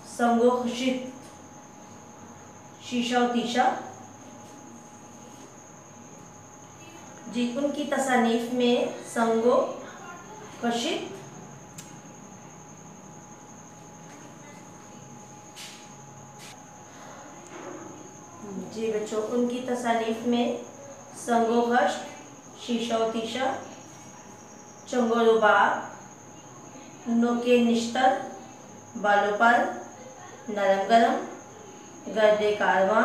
संगो खुशित, शीशा और तीशा जी, उनकी तसनीफ़ में संगो खुशित, जी बच्चों, उनकी तसनीफ़ में संगो खश्क, शीशा और तीशा, चंगो रुबाब, नोके निश्तर, बालोपल, नरम गरम, गर्दे कारवां,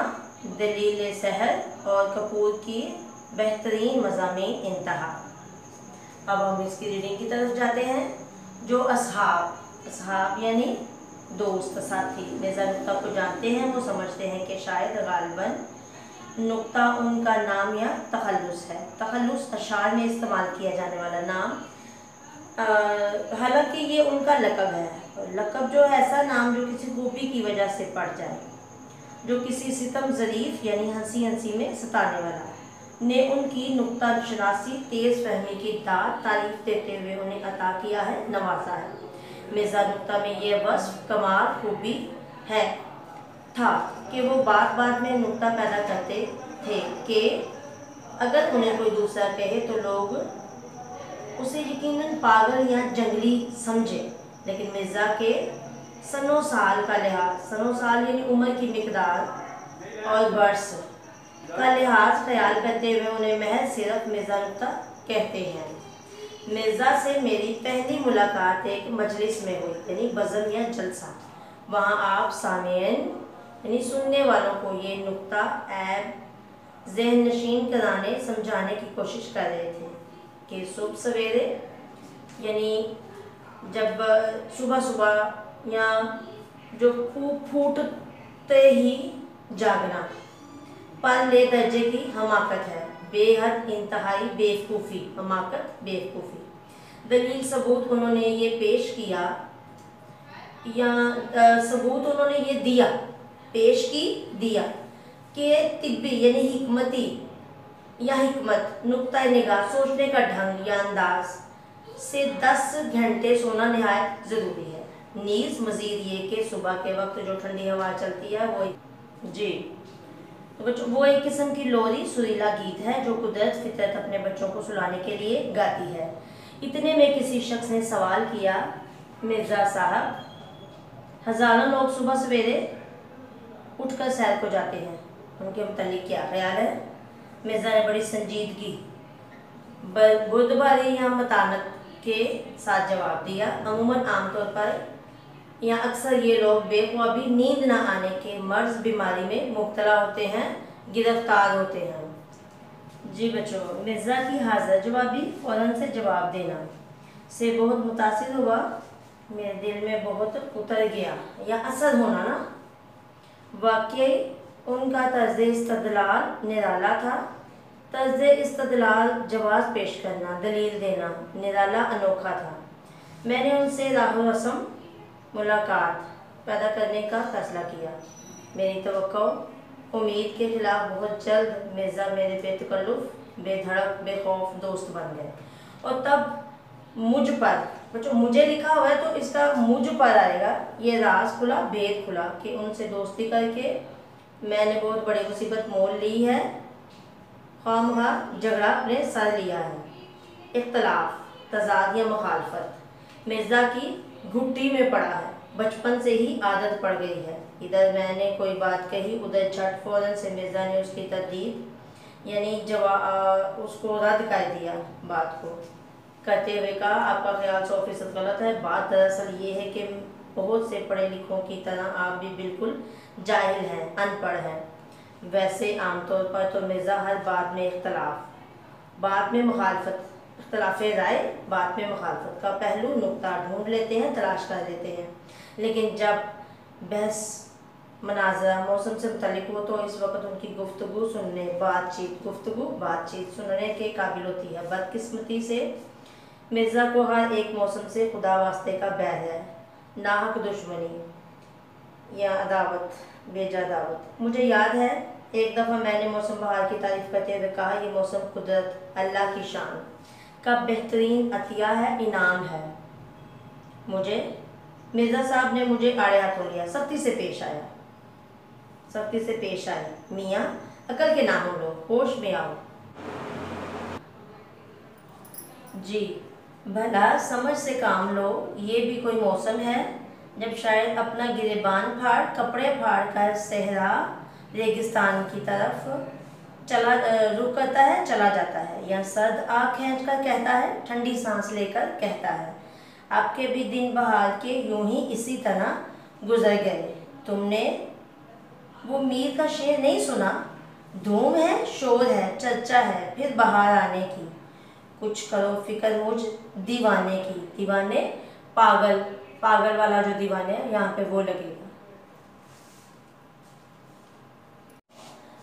दलील सहर और कपूर की बेहतरीन मज़ामीन इंतहा। अब हम इसकी रीडिंग की तरफ जाते हैं। जो असहाब यानी दोस्त, साथी मिर्ज़ा नुक्ता को जानते हैं वो समझते हैं कि शायद गालिबन नुक्ता उनका नाम या तखल्लुस है। तखल्लुस अशार में इस्तेमाल किया जाने वाला नाम, हालांकि ये उनका लक़ब है। लक़ब जो है ऐसा नाम जो किसी खूबी की वजह से पड़ जाए, जो किसी सितम ज़रीफ़ यानी हंसी हंसी में सताने वाला ने उनकी नुक्ता शनासी तेज़ फहमी की दाद तारीफ़ देते हुए उन्हें अता किया है, नवाजा है। मिर्ज़ा नुक्ता में यह वस्फ़ कमाल खूबी है था कि वो बात बात में नुक्ता पैदा करते थे कि अगर उन्हें कोई दूसरा कहे तो लोग उसे यकीनन पागल या जंगली समझे, लेकिन मिर्ज़ा के सनो साल का लिहाज, सनो साल यानी उम्र की मिकदार और बरस का लिहाज ख्याल करते हुए उन्हें महज सिर्फ मिर्ज़ा नुक्ता कहते हैं। मिर्ज़ा से मेरी पहली मुलाकात एक मजलिस में हुई, यानी बज़म या जलसा। वहाँ आप सामीन यानी सुनने वालों को ये नुक्ता ऐब ज़हन नशीन कराने समझाने की कोशिश कर रहे थे कि सुबह सवेरे यानी जब सुबह सुबह या जो फूटते ही जागना परले दर्जे की हमाकत है, बेहद इंतहाई बेवकूफ़ी, हमाकत बेवकूफ़ी। दलील सबूत उन्होंने ये पेश किया या सबूत उन्होंने ये दिया, पेश की दिया कि तिब्बी यानी हिकमती या हिकमत नुक्ता निगाह सोचने का ढंग या अंदाज से 10 घंटे सोना नहायत ज़रूरी है। नीज़ मज़ीद ये कि सुबह के वक्त जो ठंडी हवा चलती है वो जी तो बच्चों वो एक किस्म की लोरी सुरीला गीत है जो कुदरत फितरत अपने बच्चों को सुलाने के लिए गाती है। इतने में किसी शख्स ने सवाल किया, मिर्ज़ा साहब, हज़ारों लोग सुबह सवेरे उठकर सैर को जाते हैं, उनके मुतालिक क्या ख्याल है? मिर्ज़ा ने बड़ी संजीदगी बुर्दबारी या मतानत के साथ जवाब दिया, अमूमन आमतौर पर या अक्सर ये लोग बेख्वाबी, नींद न आने के मर्ज बीमारी में मुब्तला होते हैं, गिरफ्तार होते हैं। जी बच्चों, मिर्ज़ा की हाजिर जवाबी फ़ौरन से जवाब देना से बहुत मुतासिर हुआ, मेरे दिल में बहुत उतर गया या असर होना ना। वाकई उनका तर्ज़ इस्तदलाल निराला था। तर्ज़ इस्तदलाल, जवाब पेश करना, दलील देना निराला, अनोखा था। मैंने उनसे राहो रस्म मुलाकात पैदा करने का फैसला किया। मेरी तवक्को उम्मीद के खिलाफ बहुत जल्द मिर्ज़ा मेरे बेतकल्लुफ़, बेधड़क, बेखौफ दोस्त बन गए। और तब मुझ पर, बच्चों मुझे लिखा हुआ है तो इसका मुझ पर आएगा, ये राज खुला, भेद खुला कि उनसे दोस्ती करके मैंने बहुत बड़ी मुसीबत मोल ली है, ख़ामख़ा झगड़ा अपने सर लिया है। इख्तलाफ, तज़ाद या मुखालफत मिर्ज़ा की घुट्टी में पड़ा है, बचपन से ही आदत पड़ गई है। इधर मैंने कोई बात कही, उधर झट फ़ौरन से मिर्ज़ा ने उसकी तरदीद यानी उसको रद्द कर दिया। बात को करते हुए कहा, आपका ख्याल 100% गलत है। बात दरअसल ये है कि बहुत से पढ़े लिखों की तरह आप भी बिल्कुल जाहिल हैं, अनपढ़ हैं। वैसे आमतौर पर तो मिर्ज़ा हर बात में इख्तलाफ, बात में मुखालफत, इख्तलाफ राय, बात में मुखालफत का पहलू नुक्ता ढूंढ लेते हैं, तलाश कर लेते हैं। लेकिन जब बहस मनाजरा मौसम से मुतल्लिक हो तो इस वक्त उनकी गुफ्तगू सुनने, बातचीत सुनने के काबिल होती है। बदकिस्मती से मिर्ज़ा को हर एक मौसम से खुदा वास्ते का बैर है, नाहक दुश्मनी या अदावत, बेजा दावत। मुझे याद है एक दफ़ा मैंने मौसम बहार की तारीफ़ करते हुए कहा, ये मौसम कुदरत, अल्लाह की शान का बेहतरीन अतिया है, इनाम है। मुझे मिर्ज़ा साहब ने मुझे आड़े हाथों लिया, सख्ती से पेश आए। मियाँ, अकल के नाम लो, होश में आओ। जी भला समझ से काम लो, ये भी कोई मौसम है जब शायद अपना गिरेबान फाड़, कपड़े फाड़ कर सहरा रेगिस्तान की तरफ रुख करता है, चला जाता है, या सर्द आँख खींच कर कहता है, ठंडी सांस लेकर कहता है, आपके भी दिन बहार के यूं ही इसी तरह गुजर गए। तुमने वो मीर का शेर नहीं सुना? धूम है, शोर है, चर्चा है, फिर बहार आने की। कुछ करो फिक्र मुझ दीवाने की। दीवाने पागल वाला जो दीवाने है यहाँ पे वो लगेगा।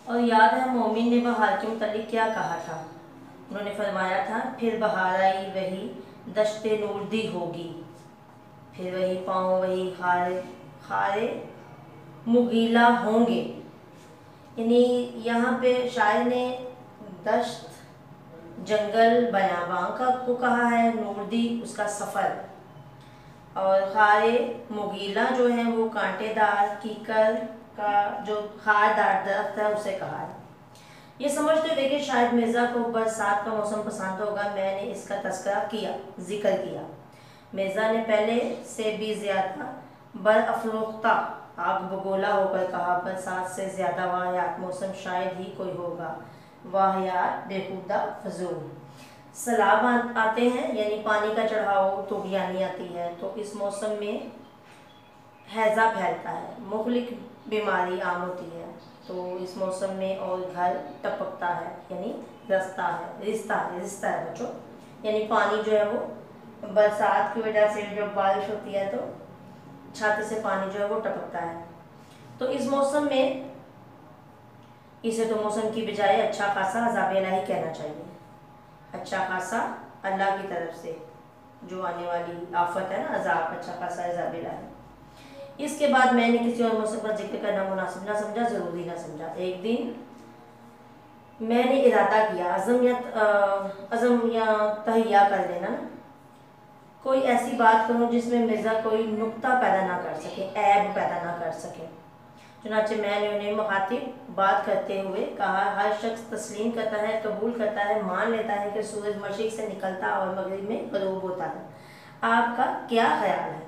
और याद है मोमिन ने बहार के मुतालिक क्या कहा था? उन्होंने फरमाया था, फिर बहार आई वही दश्ते नूरदी होगी, फिर वही पाँव वही खारे मुगीला होंगे। यानी यहाँ पे शायर ने दश्त, जंगल, बयाबां को कहा है, नूरदी उसका सफ़र, और खारे मुगीला जो है वो कांटेदार कीकर का जो खारदार दरख्त है उसे कहा है। ये समझते हुए कि शायद मिर्ज़ा को बरसात का मौसम पसंद होगा, मैंने इसका तस्करा जिक्र किया। मिर्ज़ा ने पहले से भी ज़्यादा बरअफ़रोख्ता, आग बगोला होकर कहा, बरसात से ज़्यादा वाहियात मौसम शायद ही कोई होगा। वाहियात, बेहुदा, फजूल। सैलाब आते हैं यानी पानी का चढ़ाव, तूफ़ानी आती है, तो इस मौसम में हैज़ा फैलता है, मुख्तलिफ बीमारी आम होती है, तो इस मौसम में और घर टपकता है यानी रिश्ता है बच्चों, यानी पानी जो है वो बरसात की वजह से जब बारिश होती है तो छत से पानी जो है वो टपकता है। तो इस मौसम में इसे तो मौसम की बजाय अच्छा खासा अज़ाब इलाही कहना चाहिए। अच्छा खासा अल्लाह की तरफ से जो आने वाली आफत है ना, अज़ाब, अच्छा खासा अज़ाब इलाही। इसके बाद मैंने किसी और मौसम का जिक्र करना मुनासिब ना समझा, ज़रूरी ना समझा। एक दिन मैंने इरादा किया, अज़म या तहिया कर लेना ना, कोई ऐसी बात करूं जिसमें मिर्ज़ा कोई नुक्ता पैदा ना कर सके, ऐब पैदा ना कर सके। चुनाचे मैंने उन्हें मुखातिब बात करते हुए कहा, हर शख्स तस्लीम करता है, कबूल करता है, मान लेता है कि सूरज मशरिक से निकलता और मगरिब में ग़ुरूब होता है। आपका क्या ख्याल है?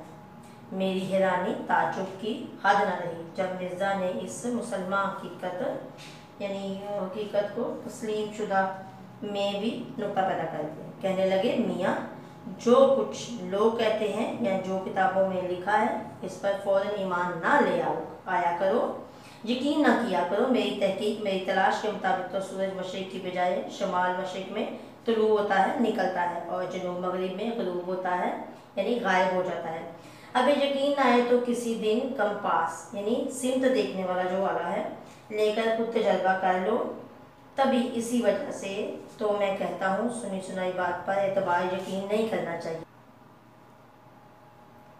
मेरी हैरानी ताज्जुब की हद न रही जब मिर्ज़ा ने इस मुसलमान हकीकत को तस्लीम शुदा में भी नुक्ता पैदा कर दिया। कहने लगे, मियाँ, जो कुछ लोग कहते हैं या जो किताबों में लिखा है इस पर फ़ौरन ईमान ना ले आया करो, यकीन ना किया करो। मेरी तहकीक, मेरी तलाश के मुताबिक तो सूरज मशरिक की बजाय शमाल मशरिक में तुलू होता है, निकलता है, और जनूब मगरिब में ग़ुरूब होता है, यानी गायब हो जाता है। अगर यकीन ना आए तो किसी दिन कंपास यानी सिमत देखने वाला जो वाला है लेकर खुद तजर्बा कर लो। तभी इसी वजह से तो मैं कहता हूँ, सुनी सुनाई बात पर एतबार यकीन नहीं करना चाहिए।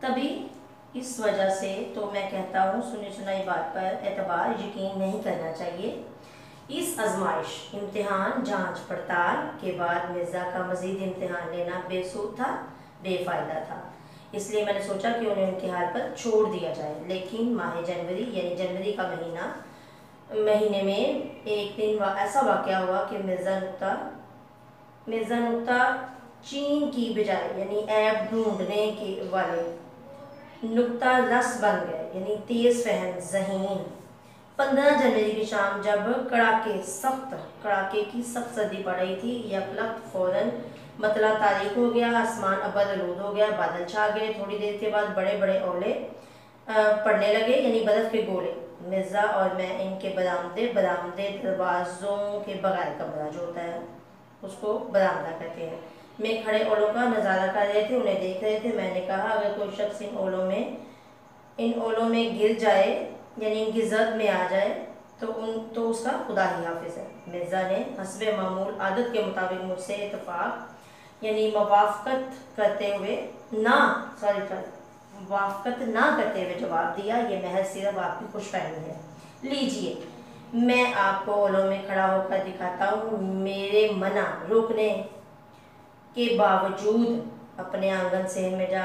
तभी इस वजह से तो मैं कहता हूँ, सुनी सुनाई बात पर एतबार यकीन नहीं करना चाहिए। इस आजमाइश, इम्तिहान, जांच पड़ताल के बाद मिर्ज़ा का मज़ीद इम्तिहान लेना बेसूद था, बेफ़ायदा था। इसलिए मैंने सोचा कि उन्हें इम्तिहान पर छोड़ दिया जाए। लेकिन माह जनवरी यानी जनवरी का महीने में एक दिन ऐसा वाक़या हुआ कि मिर्ज़ा नुक्ता चीन की बजाय यानी ऐब ढूंढने के वाले नुक्ता रस बन गए, यानी तेज़ फहम ज़हीन। 15 जनवरी की शाम जब कड़ाके की सख्त सर्दी पड़ रही थी, यकलख्त फ़ौरन मतला तारीख हो गया, आसमान अबरआलूद हो गया, बादल छा गए। थोड़ी देर के बाद बड़े बड़े ओले पड़ने लगे, यानी बर्फ़ के गोले। मिर्ज़ा और मैं इनके बरामदे दरवाज़ों के बगैर कमरा जो होता है उसको बरामदा कहते हैं, में खड़े ओलों का नज़ारा कर रहे थे, उन्हें देख रहे थे। मैंने कहा, अगर कोई शख्स इन ओलों में गिर जाए यानी इनकी जद में आ जाए तो उसका खुदा ही हाफिज़ है। मिर्ज़ा ने हस्बे मामूल आदत के मुताबिक मुझसे इत्तफाक यानी मुवाफ़क़त ना करते हुए जवाब दिया, ये महज सिर्फ आपकी खुशफहमी है। लीजिए, मैं आपको ओलों में खड़ा होकर दिखाता हूँ। मेरे मना रोकने के बावजूद अपने आंगन से में जा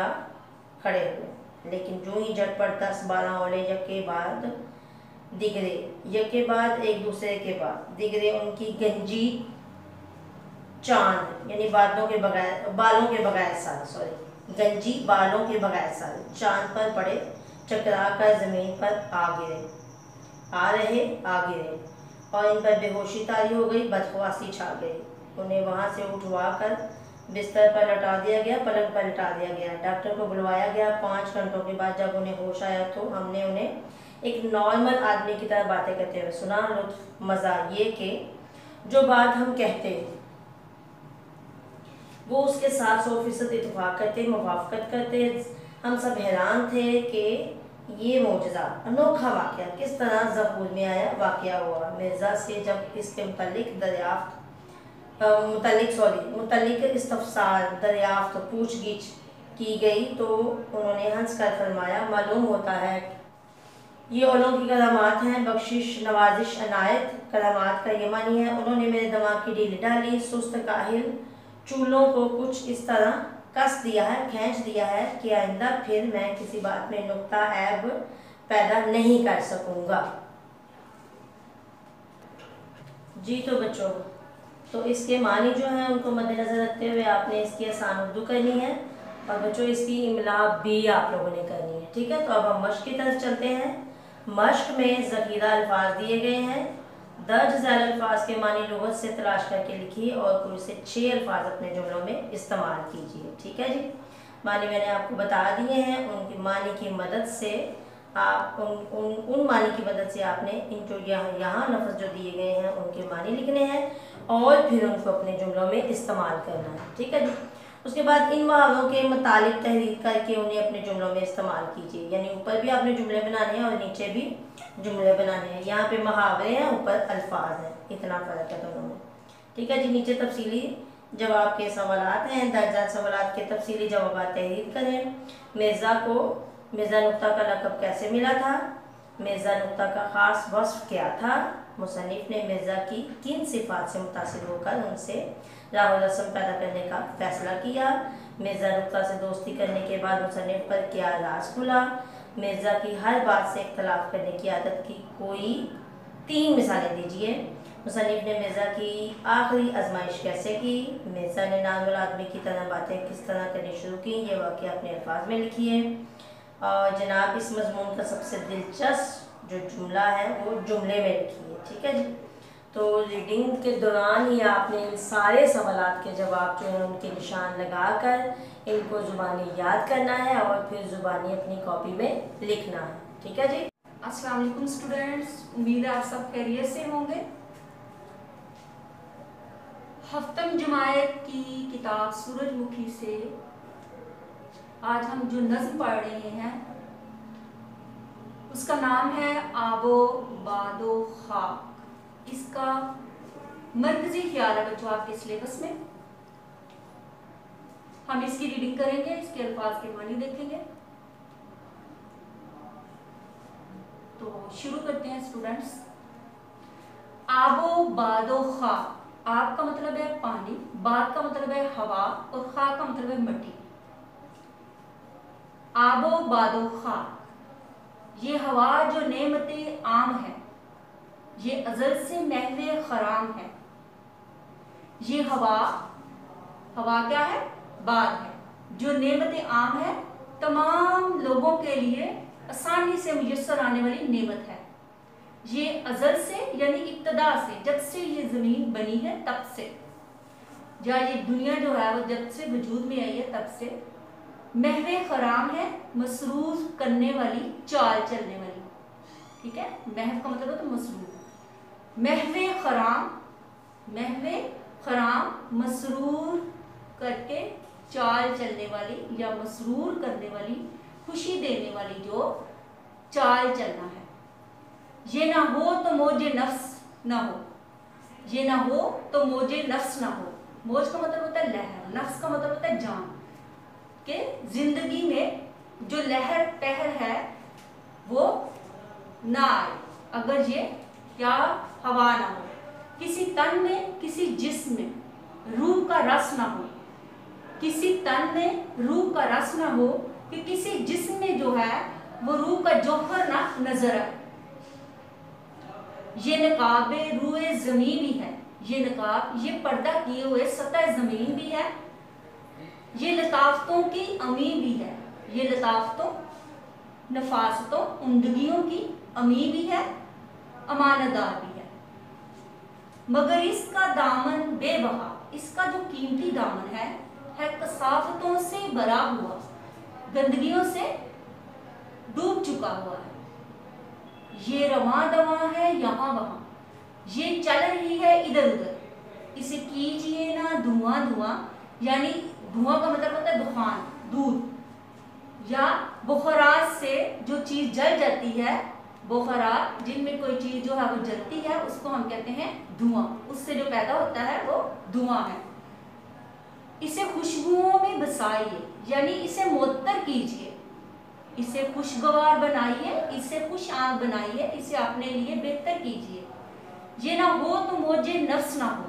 खड़े हुए, लेकिन जो ही झटपट 10-12 ओले यके बाद एक दूसरे के बाद दिगरे उनकी गंजी चांद यानी बालों के बगैर साल चांद पर पड़े, चकरा कर ज़मीन पर आ गिरे और इन पर बेहोशी तारी हो गई, बदख्वासी छा गई। उन्हें वहाँ से उठवा कर बिस्तर पर लटा दिया गया, पलंग पर लटा दिया गया। डॉक्टर को बुलवाया गया। 5 घंटों के बाद जब उन्हें होश आया तो हमने उन्हें एक नॉर्मल आदमी की तरह बातें करते हुए सुना। लुत्फ मज़ा ये कि जो बात हम कहते वो उसके साथ 100% इत्तेफाक करते, मुवाफ़क़त करते। हम सब हैरान थे कि ये मौजज़ा, अनोखा वाक़या किस तरह ज़बूर में आया वाक़या हुआ। मिर्ज़ा से जब इसके मुतल्लिक़ इस्तफ़सार दरियाफ़्त पूछगिछ की गई तो उन्होंने हंस कर फरमाया, मालूम होता है ये ओलों की करामात हैं, बख्शिश, नवाजिश, अनायत। करामात का ये मानी है, उन्होंने मेरे दिमाग की ढीली डाली, सुस्त काहिल चूलों को कुछ इस तरह कस दिया है, खींच दिया है कि आइंदा फिर मैं किसी बात में नुक्ता ऐब पैदा नहीं कर सकूंगा। जी तो बच्चों, तो इसके मानी जो हैं उनको मद्देनज़र रखते हुए आपने इसकी आसान उर्दू करनी है और बच्चों इसकी इमला भी आप लोगों ने करनी है। ठीक है, तो अब हम मश्क की तरफ चलते हैं। मश्क में ज़ख़ीरा अल्फाज दिए गए हैं। दर्ज झैल अल्फाज के मानी लुग़त से तलाश करके लिखिए और कोई से 6 अल्फाज अपने जुमलों में इस्तेमाल कीजिए। ठीक है जी, मानी मैंने आपको बता दिए हैं। उनकी मानी की मदद से आप उन मानी की मदद से आपने इन जो यहाँ लफ्ज़ जो दिए गए हैं उनके मानी लिखने हैं और फिर उनको अपने जुमलों में इस्तेमाल करना है। ठीक है जी, उसके बाद इन मुहावरों के मुतालिक तहरीर करके उन्हें अपने जुमलों में इस्तेमाल कीजिए। यानी ऊपर भी आपने जुमले बनाने हैं और नीचे भी जुमले बनाने हैं। यहाँ पे मुहावरे हैं, ऊपर अल्फाज हैं, इतना फ़र्क है दोनों में। ठीक है जी, नीचे तफसीली जवाब के सवालात हैं। दर्जा सवालात के तफसीली जवाब तहरीर करें। मिर्ज़ा नुक्ता का लक़ब कैसे मिला था? मिर्ज़ा नुक्ता का ख़ास वस्फ़ क्या था? मुसन्निफ़ ने मिर्ज़ा की किन सिफ़ात से मुतासिर होकर उनसे राह रस्म पैदा करने का फ़ैसला किया? मिर्ज़ा नुक्ता से दोस्ती करने के बाद मुसन्निफ़ पर क्या राज खुला? मिर्ज़ा की हर बात से इख्तलाफ करने की आदत की कोई 3 मिसालें दीजिए। मुसन्निफ़ ने मिर्ज़ा की आखिरी आजमाइश कैसे की, मिर्ज़ा ने नॉर्मल आदमी की तरह बातें किस तरह करनी शुरू की, ये वाक़या अपने अल्फाज में लिखिए। और जनाब इस मज़मून का सबसे दिलचस्प जो जुमला है वो जुमले में लिखिए। ठीक है जी। तो रीडिंग के दौरान ही आपने इन सारे सवालात के जवाब जो है उनके निशान लगाकर इनको ज़ुबानी याद करना है और फिर ज़ुबानी अपनी कॉपी में लिखना है। ठीक है जी। अस्सलाम वालेकुम स्टूडेंट्स, उम्मीद है आप सब खैरियत से होंगे। हफ्तम जमायत की किताब सूरजमुखी से आज हम जो नज़्म पढ़ रहे हैं उसका नाम है आबो बादो खाक। इसका मरकजी ख्याल है बच्चों आपके सिलेबस में। हम इसकी रीडिंग करेंगे, इसके अल्फाज के मानी देखेंगे। तो शुरू करते हैं स्टूडेंट्स। आबो बादो खाक, आब का मतलब है पानी, बाद का मतलब है हवा और खाक का मतलब है मिट्टी। आबो बादो खाक, ये हवा जो नेमते आम है, ये अजल से महवे खराम है। ये हवा क्या है? बाद है, जो नेमते आम है, तमाम लोगों के लिए आसानी से मुयस्सर आने वाली नेमत है। ये अजल से यानी इब्तदा से, जब से ये ज़मीन बनी है तब से, या ये दुनिया जो है वो जब से वजूद में आई है तब से महवे खराम है, मसरूर करने वाली, चाल चलने वाली। ठीक है, महव का मतलब है तो मसरूर। महवे खराम मसरूर करके चाल चलने वाली या मसरूर करने वाली, खुशी देने वाली जो चाल चलना है। ये ना हो तो मौजे नफ्स ना हो, ये ना हो तो मौजे नफ्स ना हो। मौज का मतलब होता है लहर, नफ्स का मतलब होता है जान। के जिंदगी में जो लहर पहर है वो ना आए, अगर ये क्या हवा ना हो। किसी तन में, किसी जिस्म में रूह का रस ना हो, किसी तन में रूह का रस ना हो, कि किसी जिस्म में जो है वो रूह का जौहर ना नजर आए। ये नकाबे रूए जमीन भी है, ये नकाब, ये पर्दा किए हुए सतह जमीन भी है। ये लताफतों की अमी भी है, ये लताफतों, नफासतों, उम्दगियों की अमी भी है, अमानतदार भी है। मगर इसका दामन बेबहा, इसका जो कीमती दामन है कसाफतों से भरा हुआ, गंदगियों से डूब चुका हुआ है। ये रवां दवां है यहाँ वहाँ, ये चल रही है इधर उधर, इसे कीजिए ना धुआं धुआं, यानी धुआं का मतलब होता है दुखान, दूध। या बुखरात से जो चीज जल जाती है, बुखरात जिनमें कोई चीज जो है वो जलती है उसको हम कहते हैं धुआं, उससे जो पैदा होता है वो धुआं है। इसे खुशबुओं में बसाइए, यानी इसे मुअत्तर कीजिए, इसे खुशगवार बनाइए, इसे खुश आंख बनाइए, इसे अपने लिए बेहतर कीजिए। ये ना हो तो मौजे नफ्स ना हो,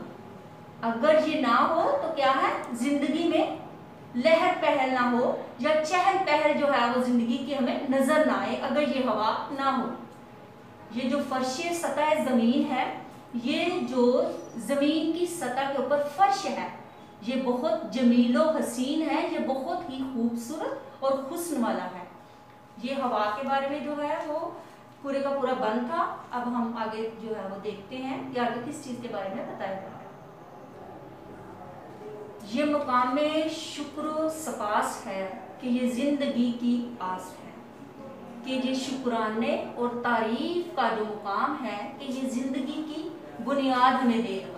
अगर ये ना हो तो क्या है, जिंदगी में लहर पहल ना हो या चहल पहल जो है वो जिंदगी की हमें नजर ना आए, अगर ये हवा ना हो। ये जो फर्श सतह जमीन है, ये जो जमीन की सतह के ऊपर फर्श है, ये बहुत जमीलो हसीन है, ये बहुत ही खूबसूरत और हुस्न वाला है। ये हवा के बारे में जो है वो पूरे का पूरा बंद था। अब हम आगे जो है वो देखते हैं कि आगे किस चीज के बारे में बताया जा रहा है। ये मुकाम में शुक्र सपास है कि ये जिंदगी की आस है, कि ये शुक्राने और तारीफ का जो मुकाम है कि ये जिंदगी की बुनियाद हमें देगा।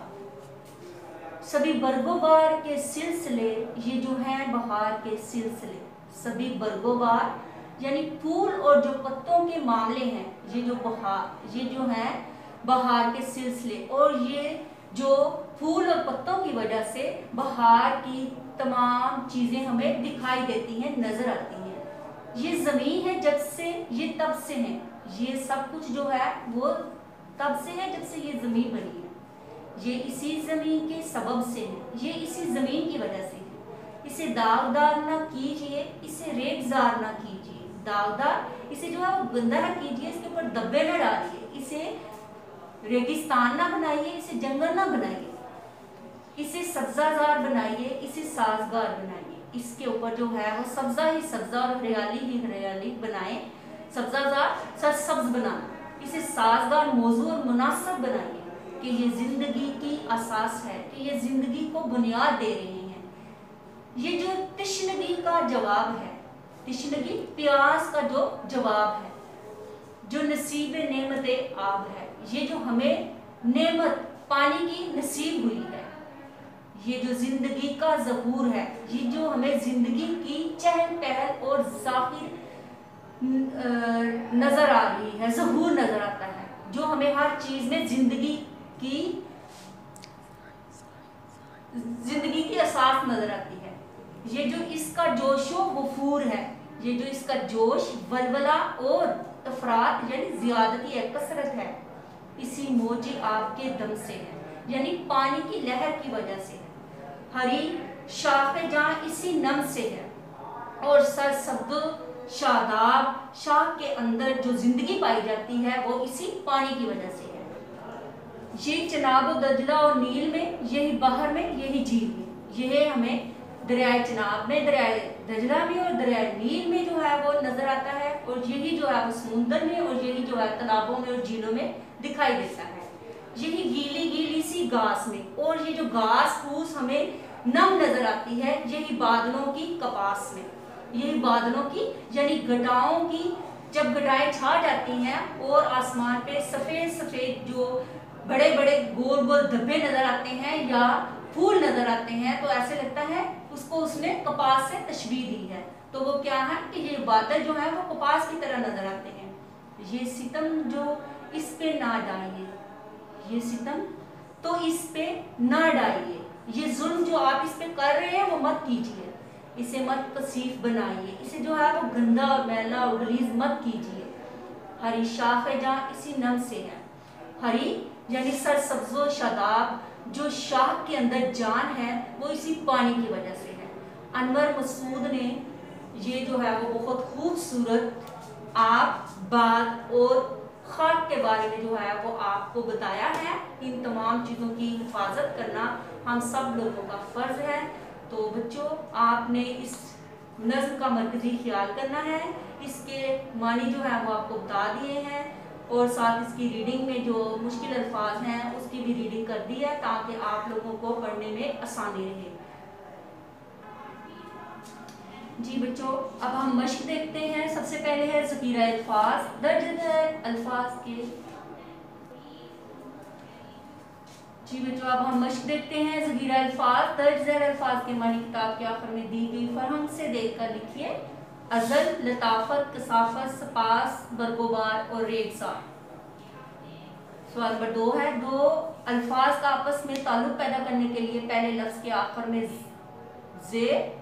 सभी बरगोबार के सिलसिले, ये जो है बहार के सिलसिले, सभी बरगोबार यानी फूल और जो पत्तों के मामले हैं, ये जो बहार, ये जो है बहार के सिलसिले, और ये जो फूल और पत्तों की वजह से बहार की तमाम चीजें हमें दिखाई देती हैं, नजर आती हैं। ये जमीन है जब से, ये तब से है, ये सब कुछ जो है वो तब से है जब से ये जमीन बनी है। ये इसी जमीन के सबब से है, ये इसी जमीन की वजह से है। इसे दागदार ना कीजिए, इसे रेतजार ना कीजिए, दागदार, इसे जो है वो गंदा ना कीजिए, इसके ऊपर धब्बे ना डालिए, इसे रेगिस्तान ना बनाइए, इसे जंगल ना बनाइए, इसे सब्जाजार बनाइए, इसे साजगार बनाइए। इसके ऊपर जो है वो सब्जा ही सब्जा और हरियाली ही हरियाली बनाए। सब्जाजार सरसब्ज बनाना, इसे साजगार, मौजू और मुनासिब बनाइए कि ये जिंदगी की असास है, कि ये जिंदगी को बुनियाद दे रहे हैं। ये जो तिश्नगी का जवाब है, तिश्नगी प्यास का जो जवाब है, जो नसीब नेमत आब है, ये जो हमें नेमत पानी की नसीब हुई है, ये जो जिंदगी का ज़हूर है, ये जो हमें जिंदगी की चहल पहल और जाहिर नजर आ रही है, ज़हूर नजर आता है, जो हमें हर चीज में जिंदगी की असास नजर आती है। ये जो इसका जोशो वफूर है, ये जो इसका जोश वलवला और अफराद यानी ज्यादती है, कसरत है, इसी मौजे आपके दम से है, यानी पानी की लहर की वजह से है। हरी शाखे जहाँ इसी नम से है, और सरसब्द शादाब शाख के अंदर जो जिंदगी पाई जाती है वो इसी पानी की वजह से है। ये चनाब दजला और नील में, यही बहर में, यही झील में, यह हमें दरियाए चनाब में, दरियाए दजला में और दरियाए नील में जो है वो नजर आता है, और यही जो है वो समुद्र में और यही जो है तालाबों में और झीलों में दिखाई देता है। यही गीली गीली सी घास में, और ये जो घास फूस हमें नम नजर आती है, यही बादलों की कपास में, यही बादलों की यानी घटाओं की, जब घटाएं छा जाती हैं और आसमान पे सफेद सफेद जो बड़े बड़े गोल गोल धब्बे नजर आते हैं या फूल नजर आते हैं, तो ऐसे लगता है उसको उसने कपास से तशबीह दी है। तो वो क्या है कि ये बादल जो है वो कपास की तरह नजर आते हैं। ये सितम जो इस पे ना डालिए, ये सितम तो इस पे ना डालिए, ये जुल्म जो आप इस पे कर रहे हैं वो मत कीजिए, इसे मत कसीफ बनाइए, इसे जो है वो गंदा और मैला और गलीज मत कीजिए। हरी शाख जहाँ इसी नम से है, हरी यानी सरसब्जो शादाब, जो शाख के अंदर जान है वो इसी पानी की वजह से है। अनवर मसूद ने ये जो है वो बहुत खूबसूरत आप बात और खाक के बारे में जो है वो आपको बताया है। इन तमाम चीज़ों की हिफाजत करना हम सब लोगों का फ़र्ज़ है। तो बच्चों, आपने इस नज़्म का मरकज़ी ख्याल करना है, इसके मानी जो है वो आपको बता दिए हैं, और साथ इसकी रीडिंग में जो मुश्किल अल्फाज हैं उसकी भी रीडिंग कर दी है, ताकि आप लोगों को पढ़ने में आसानी रहे। जी बच्चों, अब हम मश्क देखते हैं। सबसे पहले है ज़ख़ीरा अल्फाज, दर्ज है अल्फाज के। जी बच्चों, अब हम मश्क देखते हैं। ज़ख़ीरा अल्फाज, दर्ज है अल्फाज के मानी किताब के आखिर में दी गई फरहंग से देखकर लिखिए। अज़ल, लताफत, कसाफत, सपास, बरगोबार और रेगसार। सवाल नंबर 2 है, दो अल्फाज का आपस में ताल्लुक पैदा करने के लिए पहले लफ्ज़ के आखिर में जे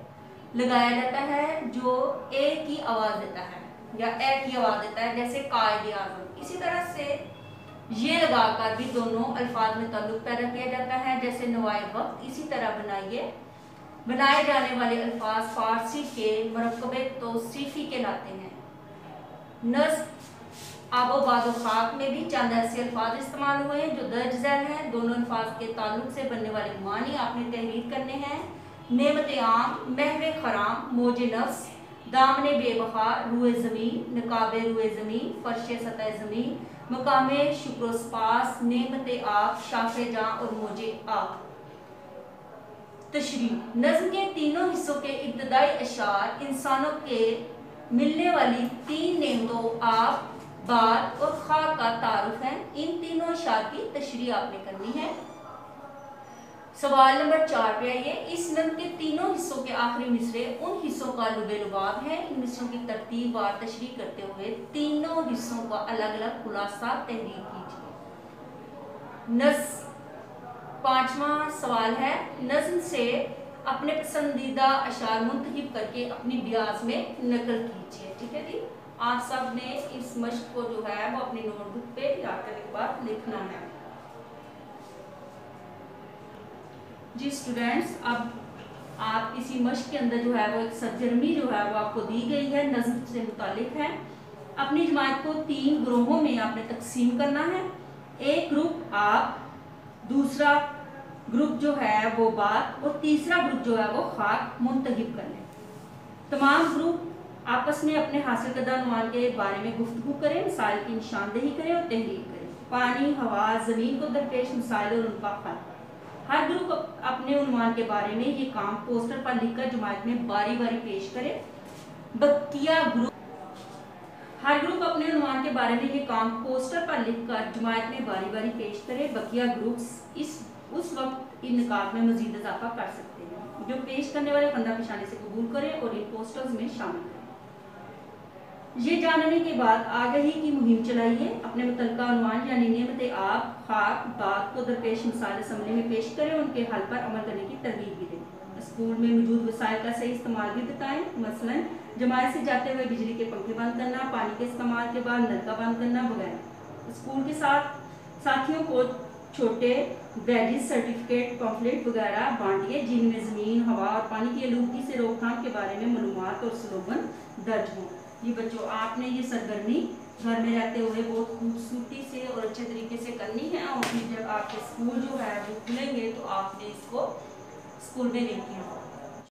लगाया जाता है जो ए की आवाज़ देता है या ए की आवाज़ देता है, जैसे कायदे आज़म। इसी तरह से ये लगाकर भी दोनों अल्फाज में ताल्लुक पैदा किया जाता है, जैसे नवाए वक्त। इसी तरह बनाए जाने वाले अल्फाज फारसी के मरकबे तौसीफ़ी कहलाते हैं। नज़्म आबोबादो खाक में भी चंद ऐसे अल्फाज इस्तेमाल हुए हैं जो दर्ज झैल हैं। दोनों अल्फाज के ताल्लुक से बनने वाले मानी आपने तहरीर करने हैं। नेमत आम, महवे खराम, मौज नफ्स, दामने बेबखा, रूए ज़मीन, नकाबे रूए ज़मीन, फर्श सतह ज़मीन, मकामे शुक्रोस्पास, नेमत आप, शाफ़े जाँ और मौजे आप। तशरीह, नज़्म के तीनों हिस्सों के इब्तदाई अशार इंसानों के मिलने वाली 3 नेमतों आप, बाद और खा का तारुफ है। इन तीनों अशार की तशरीह आपने करनी है। सवाल नंबर 4 पे आइए। इस नज़्म के तीनों हिस्सों के आखिरी मिसरे उन हिस्सों का लुबे लुबाब है। इन मिसरों की तरतीब वार तशरीह करते हुए तीनों हिस्सों का अलग अलग खुलासा तहरीर कीजिए। 5वां सवाल है, नज़्म से अपने पसंदीदा अशार मुंतखब करके अपनी ब्याज में नकल कीजिए। ठीक है जी, आप सब ने इस मश्क को जो है वो अपनी नोटबुक पे जाकर एक बार लिखना है। जी स्टूडेंट्स, अब आप किसी मश्क के अंदर जो है वो एक सरगर्मी जो है वो आपको दी गई है, नज़्म से मुतालिक है। अपनी जमात को 3 ग्रोहों में आपने तकसीम करना है। एक ग्रुप आप, दूसरा ग्रुप जो है वो बात, और तीसरा ग्रुप जो है वो खाक मुंतखब कर लें। तमाम ग्रुप आपस में अपने हासिल करदा अनुमान के बारे में गुफ्तगू करें, मिसाइल की निशानदेही करें और तहरीर करें। पानी, हवा, ज़मीन को दरपेश मिसाइल और उनका हल। हर ग्रुप अपने उन्वान के बारे में ये काम पोस्टर पर लिखकर जमात में बारी बारी पेश करे। बकिया ग्रुप हर ग्रुप अपने उन्वान के बारे में ये काम पोस्टर पर लिखकर जमात में बारी बारी पेश करे। बकिया ग्रुप्स उस वक्त इन निकाब में मजीद इजाफा कर सकते हैं जो पेश करने वाले फंदा पेशानी से कबूल करें और इन पोस्टर्स में शामिल करें। ये जानने के बाद आगही की मुहिम चलाइए। अपने मुतलका अनुमान यानी नियमत आप, खाक, बात को दरपेश मिसाल असम्बली में पेश करें, उनके हल पर अमल करने की तरगीब भी दें। स्कूल में मौजूद वसाइल का सही इस्तेमाल भी बताएं, मसलन जमात से जाते हुए बिजली के पंखे बंद करना, पानी के इस्तेमाल के बाद नलका बंद करना वगैरह। स्कूल के साथियों को छोटे बैजेस, सर्टिफिकेट, पम्फलेट वगैरह बांटिए जिनमें ज़मीन, हवा और पानी की आलूगी से रोकथाम के बारे में मालूमात और स्लोगन दर्ज हों। ये बच्चों, आपने ये सरगर्मी घर में रहते हुए बहुत खूबसूरती से और अच्छे तरीके से करनी है, और फिर जब आपके स्कूल जो है वो खुलेंगे तो आपने इसको स्कूल में नहीं किया।